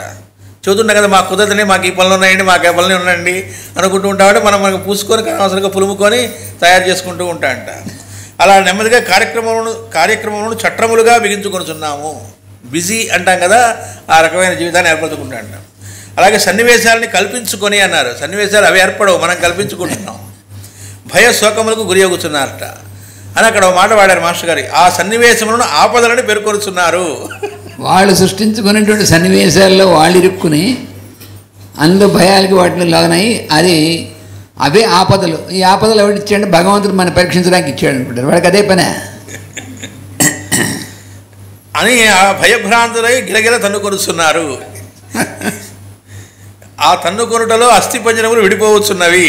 చెబుతుండే కదా మాకు కుదరదని, మాకు ఈ పనులు ఉన్నాయండి, మాకు ఆ పనులు ఉన్నాయండి అనుకుంటూ ఉంటామంటే మనకు పూసుకొని అనవసరంగా పులుముకొని తయారు చేసుకుంటూ ఉంటాయంట. అలా నెమ్మదిగా కార్యక్రమములను చట్రములుగా బిగించుకొనుచున్నాము. బిజీ అంటాం కదా, ఆ రకమైన జీవితాన్ని ఏర్పరచుకుంటాం. అలాగే సన్నివేశాలని కల్పించుకొని అన్నారు. సన్నివేశాలు అవి ఏర్పడవు, మనం కల్పించుకుంటున్నాం. భయ శోకములకు గురి అవుతున్నారట అని అక్కడ ఒక మాట వాడారు మాస్టర్ గారి. ఆ సన్నివేశములను ఆపదలని పేర్కొనుచున్నారు. వాళ్ళు సృష్టించుకునేటువంటి సన్నివేశాల్లో వాళ్ళు ఇరుక్కుని అందులో భయాలకి వాటిని లోనయి అవే ఆపదలు. ఈ ఆపదలు ఎవరు ఇచ్చాడు? భగవంతుడు మన పరీక్షించడానికి ఇచ్చాడు అనుకుంటారు. వాడికి అదే పనే అని ఆ భయభ్రాంతులై గిలగిల తన్నుకొనుస్తున్నారు. ఆ తన్నుకొనుటలో అస్థిపంజరములు విడిపోవచ్చున్నవి.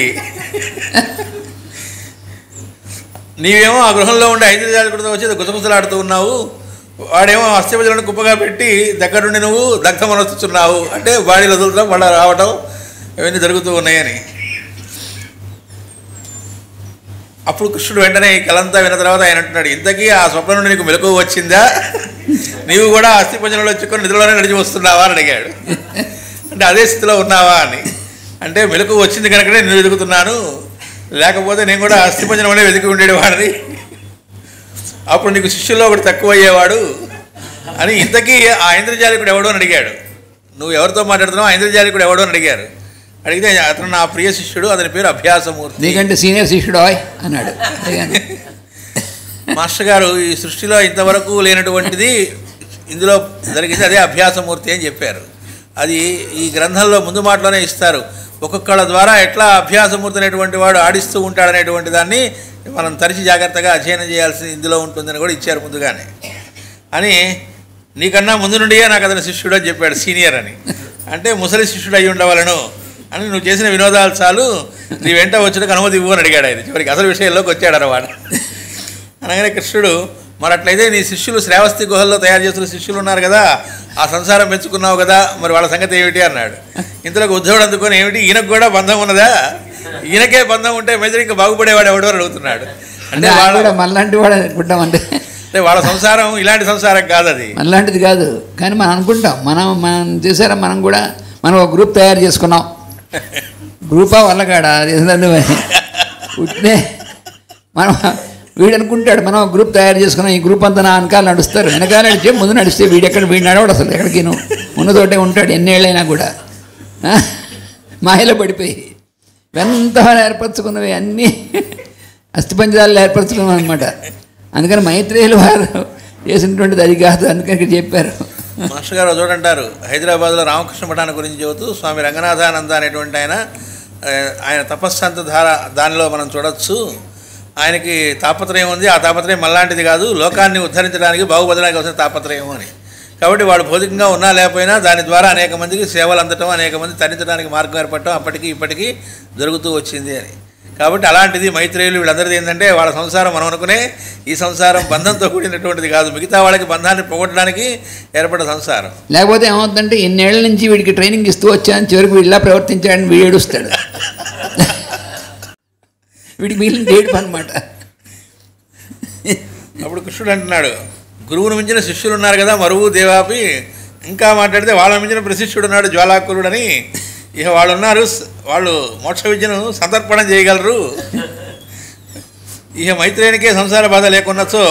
నీవేమో ఆ గృహంలో ఉండే ఐంద్రజాలికుడితో వచ్చి గుసగుసలాడుతూ ఉన్నావు, వాడేమో అస్థిపంజరాలను కుప్పగా పెట్టి దగ్గరుండి నువ్వు దగ్ధమనొస్తున్నావు. అంటే బాడీలు వదులుతాం, మళ్ళీ రావటం, ఇవన్నీ జరుగుతూ ఉన్నాయని. అప్పుడు కృష్ణుడు వెంటనే ఈ కలంతా విన్న తర్వాత ఆయన అంటున్నాడు, ఇంతకీ ఆ స్వప్నం నుండి నీకు మెలకువ వచ్చిందా? నీవు కూడా అస్థిపంజరంలో చిక్కుని నిధులలోనే నడిచి వస్తున్నావా అని అడిగాడు. అంటే అదే స్థితిలో ఉన్నావా అని. అంటే మెలకువ వచ్చింది కనుకనే నేను వెతుకుతున్నాను, లేకపోతే నేను కూడా అస్థిపంజరంలోనే వెతికి ఉండేవాడిని, అప్పుడు నీకు శిష్యుల్లో ఒకటి తక్కువ అయ్యేవాడు అని. ఇంతకీ ఆ ఇంద్రజాలికుడు ఎవడో అని అడిగాడు. నువ్వు ఎవరితో మాట్లాడుతున్నావు? ఆ ఇంద్రజాలికుడు ఎవడో అని అడిగారు. అడిగితే అతను నా ప్రియ శిష్యుడు, అతని పేరు అభ్యాసమూర్తి. నీకంటే సీనియర్ శిష్యుడు అన్నాడు. మాస్టర్ గారు ఈ సృష్టిలో ఇంతవరకు లేనటువంటిది ఇందులో జరిగింది, అదే అభ్యాసమూర్తి అని చెప్పారు. అది ఈ గ్రంథంలో ముందు మాటలోనే ఇస్తారు. ఒక్కొక్కళ్ళ ద్వారా ఎట్లా అభ్యాసమూర్తి అనేటువంటి వాడు ఆడిస్తూ ఉంటాడనేటువంటి దాన్ని మనం తరిచి జాగ్రత్తగా అధ్యయనం చేయాల్సి ఇందులో ఉంటుందని కూడా ఇచ్చారు ముందుగానే. అని నీకన్నా ముందు నుండియే నాకు అతని శిష్యుడు అని చెప్పాడు, సీనియర్ అని. అంటే ముసలి శిష్యుడు అయి ఉండవలను అని, నువ్వు చేసిన వినోదాలు చాలు, నీ వెంట వచ్చేటకు అనుమతి ఇవ్వు అని అడిగాడు ఆయన. చివరికి అసలు విషయంలోకి వచ్చాడు అన్నమాట. అనగానే కృష్ణుడు, మరి అట్లయితే నీ శిష్యులు శ్రావస్తి గుహల్లో తయారు చేస్తున్న శిష్యులు ఉన్నారు కదా, ఆ సంసారం పెంచుకున్నావు కదా, మరి వాళ్ళ సంగతి ఏమిటి అన్నాడు. ఇంతలోకి ఉద్ధవుడు అందుకొని, ఏమిటి ఈయనకు కూడా బంధం ఉన్నదా? ఈయనకే బంధం ఉంటే మెజర్ ఇంకా బాగుపడేవాడు ఎవడో అని అడుగుతున్నాడు. అంటే మనలాంటి వాడు అనుకుంటామంటే వాళ్ళ సంసారం ఇలాంటి సంసారం కాదు, అది మనలాంటిది కాదు. కానీ మనం అనుకుంటాం, మనం చేసారా, మనం ఒక గ్రూప్ తయారు చేసుకున్నాం. గ్రూపా వల్లగాడా పుట్టినే మనం వీడు అనుకుంటాడు మనం గ్రూప్ తయారు చేసుకున్నాం, ఈ గ్రూప్ అంతా నా వెనకాల నడుస్తారు, వెనకాల నడిచే ముందు నడిస్తే వీడు వీడు నడవడు అసలు ఎక్కడికి, ఉన్నతోటే ఉంటాడు ఎన్నేళ్ళైనా కూడా. మాయలో పడిపోయి ఎంత ఏర్పరచుకున్నవి అన్నీ అస్థిపంజరాలు ఏర్పరచుకున్నాం అనమాట. అందుకని మైత్రేయులు వారు చేసినటువంటిది అది కాదు, అందుకని చెప్పారు. మాస్టర్ గారు చూడంటారు, హైదరాబాద్లో రామకృష్ణ మఠాన్ని గురించి చెబుతూ స్వామి రంగనాథానంద అనేటువంటి ఆయన తపస్సంత ధార దానిలో మనం చూడొచ్చు. ఆయనకి తాపత్రయం ఉంది, ఆ తాపత్రయం మళ్ళాంటిది కాదు, లోకాన్ని ఉద్ధరించడానికి బాగుపడడానికి వచ్చిన తాపత్రయం అని. కాబట్టి వాడు భౌతికంగా ఉన్నా లేకపోయినా దాని ద్వారా అనేక మందికి సేవలు అందటం, అనేక మంది తరించడానికి మార్గం ఏర్పడటం అప్పటికి ఇప్పటికీ జరుగుతూ వచ్చింది అని. కాబట్టి అలాంటిది మైత్రేయులు వీళ్ళందరిది ఏంటంటే వాళ్ళ సంసారం మనం అనుకునే ఈ సంసారం బంధంతో కూడినటువంటిది కాదు, మిగతా వాళ్ళకి బంధాన్ని పోగొట్టడానికి ఏర్పడ్డ సంసారం. లేకపోతే ఏమవుతుందంటే ఇన్నేళ్ల నుంచి వీడికి ట్రైనింగ్ ఇస్తూ వచ్చాను, చివరికి వీళ్ళ ప్రవర్తించాడని వీడు ఏడుస్తాడు. వీడికి మిగిలిన ఏడుపు అనమాట. అప్పుడు కృష్ణుడు అంటున్నాడు, గురువును మించిన శిష్యులు ఉన్నారు కదా మరువు దేవాపి, ఇంకా మాట్లాడితే వాళ్ళ మించిన ప్రశిష్యుడు ఉన్నాడు జ్వాలాకులుడని. ఇక వాళ్ళు ఉన్నారు, వాళ్ళు మోక్ష విద్యను సంతర్పణం చేయగలరు. ఇక మైత్రేయునికే సంసార బాధ లేకున్నచో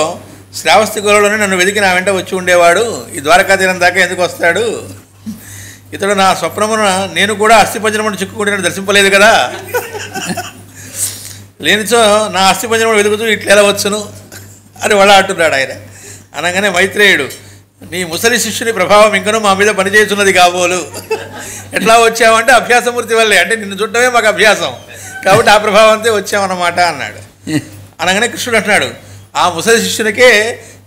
శ్రావస్తి గుహలోనే నన్ను వెతికి నా వెంట వచ్చి ఉండేవాడు, ఈ ద్వారకా తీరం దాకా ఎందుకు వస్తాడు? ఇతడు నా స్వప్నమున నేను కూడా అస్థిపంజరమును చిక్కుకుంటున్నట్టు దర్శింపలేదు కదా, లేనిచో నా అస్థిపంజరమును వెతుకుతూ ఇట్లా వచ్చును అని వాళ్ళ అంటున్నాడు ఆయన. అనగానే మైత్రేయుడు, నీ ముసలి శిష్యుని ప్రభావం ఇంకనూ మా మీద పనిచేస్తున్నది కాబోలు. ఎట్లా వచ్చామంటే అభ్యాసమూర్తి వల్లే, అంటే నిన్ను చుట్టమే మాకు అభ్యాసం, కాబట్టి ఆ ప్రభావంతో వచ్చామన్నమాట అన్నాడు. అనగానే కృష్ణుడు అంటున్నాడు, ఆ ముసలి శిష్యునికే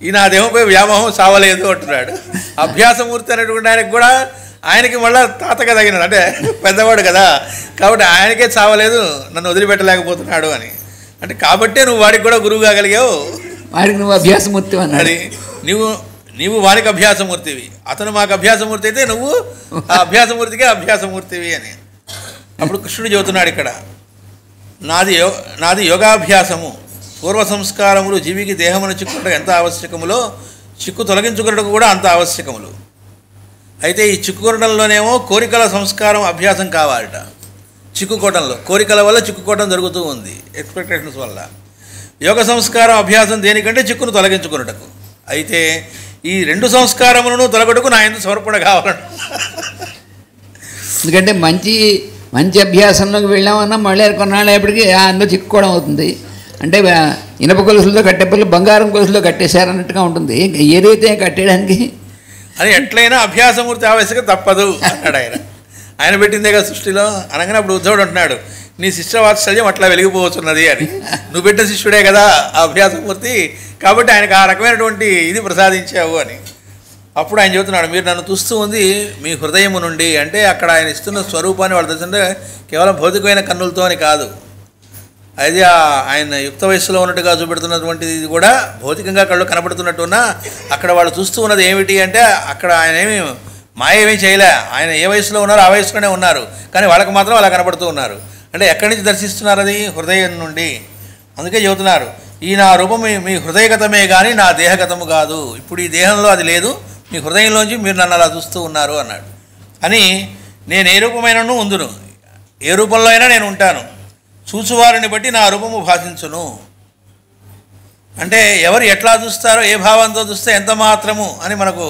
ఈ నా దేహంపై వ్యామోహం సావలేదు అంటున్నాడు. అభ్యాసమూర్తి అనేటువంటి ఆయనకు కూడా, ఆయనకి మళ్ళీ తాతగా తగినాడు, అంటే పెద్దవాడు కదా, కాబట్టి ఆయనకే చావలేదు, నన్ను వదిలిపెట్టలేకపోతున్నాడు అని. అంటే కాబట్టే నువ్వు వాడికి కూడా గురువు కాగలిగావు, వాడికి నువ్వు అభ్యాసమూర్తి అన్నాడు. నీవు వాడికి అభ్యాసమూర్తివి, అతను మాకు అభ్యాసమూర్తి అయితే నువ్వు ఆ అభ్యాసమూర్తికే అభ్యాసమూర్తివి అని. అప్పుడు కృష్ణుడు చెబుతున్నాడు ఇక్కడ, నాది యోగాభ్యాసము. పూర్వ సంస్కారములు జీవికి దేహమును చిక్కుట ఎంత ఆవశ్యకములో చిక్కు తొలగించుకున్నటకు కూడా అంత ఆవశ్యకములు. అయితే ఈ చిక్కుకోవడంలోనేమో కోరికల సంస్కారం అభ్యాసం కావాలట. చిక్కుకోవడంలో కోరికల వల్ల చిక్కుకోవడం జరుగుతూ ఉంది, ఎక్స్పెక్టేషన్స్ వల్ల. యోగ సంస్కారం అభ్యాసం దేనికంటే చిక్కును తొలగించుకున్నటకు. అయితే ఈ రెండు సంస్కారములను తొలగటకు నా యందు సమర్పణ కావాలంట. ఎందుకంటే మంచి మంచి అభ్యాసంలోకి వెళ్ళామన్నా మళ్ళీ కొన్నాళ్ళేపటికి అందులో చిక్కుకోవడం అవుతుంది. అంటే ఇనప గొలుసులతో కట్టేపల్లి బంగారం గొలుసులో కట్టేశారన్నట్టుగా ఉంటుంది. ఏదైతే కట్టేయడానికి అని ఎట్లయినా అభ్యాసమూర్తి ఆవశ్యకత తప్పదు అన్నాడు ఆయన. ఆయన పెట్టిందే కదా సృష్టిలో. అనగానే అప్పుడు ఉద్ధవుడు అంటున్నాడు, నీ శిష్య వాత్సల్యం అట్లా వెలిగిపోవచ్చున్నది అని. నువ్వు పెట్టిన శిష్యుడే కదా ఆ అభ్యాసమూర్తి, కాబట్టి ఆయనకు ఆ రకమైనటువంటి ఇది ప్రసాదించావు అని. అప్పుడు ఆయన చెబుతున్నాడు, మీరు నన్ను చూస్తూ ఉంది మీ హృదయము నుండి. అంటే అక్కడ ఆయన ఇస్తున్న స్వరూపాన్ని వాళ్ళు తెలుసుంటే కేవలం భౌతికమైన కన్నులతో అని కాదు, అది ఆయన యుక్త వయస్సులో ఉన్నట్టుగా చూపెడుతున్నటువంటిది. ఇది కూడా భౌతికంగా కళ్ళు కనపడుతున్నట్టున్నా అక్కడ వాళ్ళు చూస్తూ ఉన్నది ఏమిటి అంటే, అక్కడ ఆయన ఏమి మాయ ఏమీ చేయలే. ఆయన ఏ వయసులో ఉన్నారో ఆ వయసులోనే ఉన్నారు, కానీ వాళ్ళకి మాత్రం అలా కనపడుతూ ఉన్నారు. అంటే ఎక్కడి నుంచి దర్శిస్తున్నారు? అది హృదయం నుండి. అందుకే చెబుతున్నారు, ఈ నా రూపం మీ హృదయగతమే కానీ నా దేహగతము కాదు. ఇప్పుడు ఈ దేహంలో అది లేదు, మీ హృదయంలోంచి మీరు నన్ను అలా చూస్తూ ఉన్నారు అన్నాడు. అని నేను ఏ రూపమైనను ఉందును, ఏ రూపంలో అయినా నేను ఉంటాను, చూచువారిని బట్టి నా రూపము భాషించును. అంటే ఎవరు ఎట్లా చూస్తారో, ఏ భావంతో చూస్తే ఎంత మాత్రము అని మనకు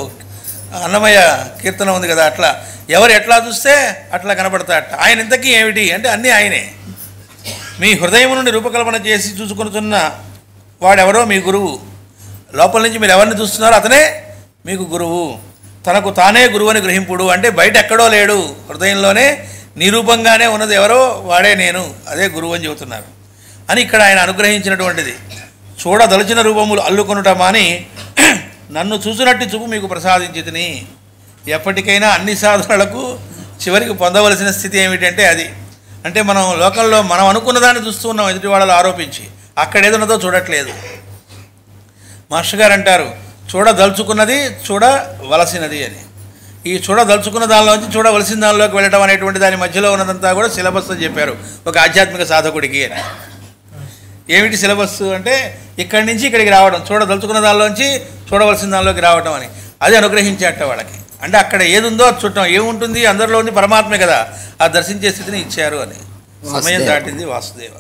అన్నమయ్య కీర్తన ఉంది కదా, అట్లా ఎవరు ఎట్లా చూస్తే అట్లా కనపడతాడట. ఆయన ఇంతకీ ఏమిటి అంటే అన్నీ ఆయనే. మీ హృదయం నుండి రూపకల్పన చేసి చూసుకుంటున్న వాడెవరో మీ గురువు. లోపల నుంచి మీరు ఎవరిని చూస్తున్నారో అతనే మీకు గురువు. తనకు తానే గురువు అని గ్రహింపుడు. అంటే బయట ఎక్కడో లేడు, హృదయంలోనే నిరూపంగానే ఉన్నది ఎవరో వాడే నేను, అదే గురువు అని చెబుతున్నారు. అని ఇక్కడ ఆయన అనుగ్రహించినటువంటిది. చూడదలిచిన రూపములు అల్లుకొనుట మాని నన్ను చూసినట్టు చూపు మీకు ప్రసాదించితిని. ఎప్పటికైనా అన్ని సాధనలకు చివరికి పొందవలసిన స్థితి ఏమిటంటే అది. అంటే మనం లోకంలో మనం అనుకున్న దాన్ని చూస్తూ ఉన్నాం, ఎదుటి వాళ్ళలో ఆరోపించి, అక్కడ ఏదున్నదో చూడట్లేదు. మాస్టర్ గారు అంటారు, చూడదలుచుకున్నది చూడవలసినది అని. ఈ చూడదలుచుకున్న దానిలోంచి చూడవలసిన దానిలోకి వెళ్ళడం అనేటువంటి దాని మధ్యలో ఉన్నదంతా కూడా సిలబస్ అని చెప్పారు ఒక ఆధ్యాత్మిక సాధకుడికి అని. ఏమిటి సిలబస్ అంటే ఇక్కడి నుంచి ఇక్కడికి రావడం, చూడదలుచుకున్న దానిలోంచి చూడవలసిన దానిలోకి రావడం అని. అది అనుగ్రహించేట వాళ్ళకి. అంటే అక్కడ ఏది ఉందో అది చూడటం, ఏముంటుంది అందరిలో ఉంది పరమాత్మే కదా, ఆ దర్శించే స్థితిని ఇచ్చారు అని. సమయం దాటింది. వాసుదేవ.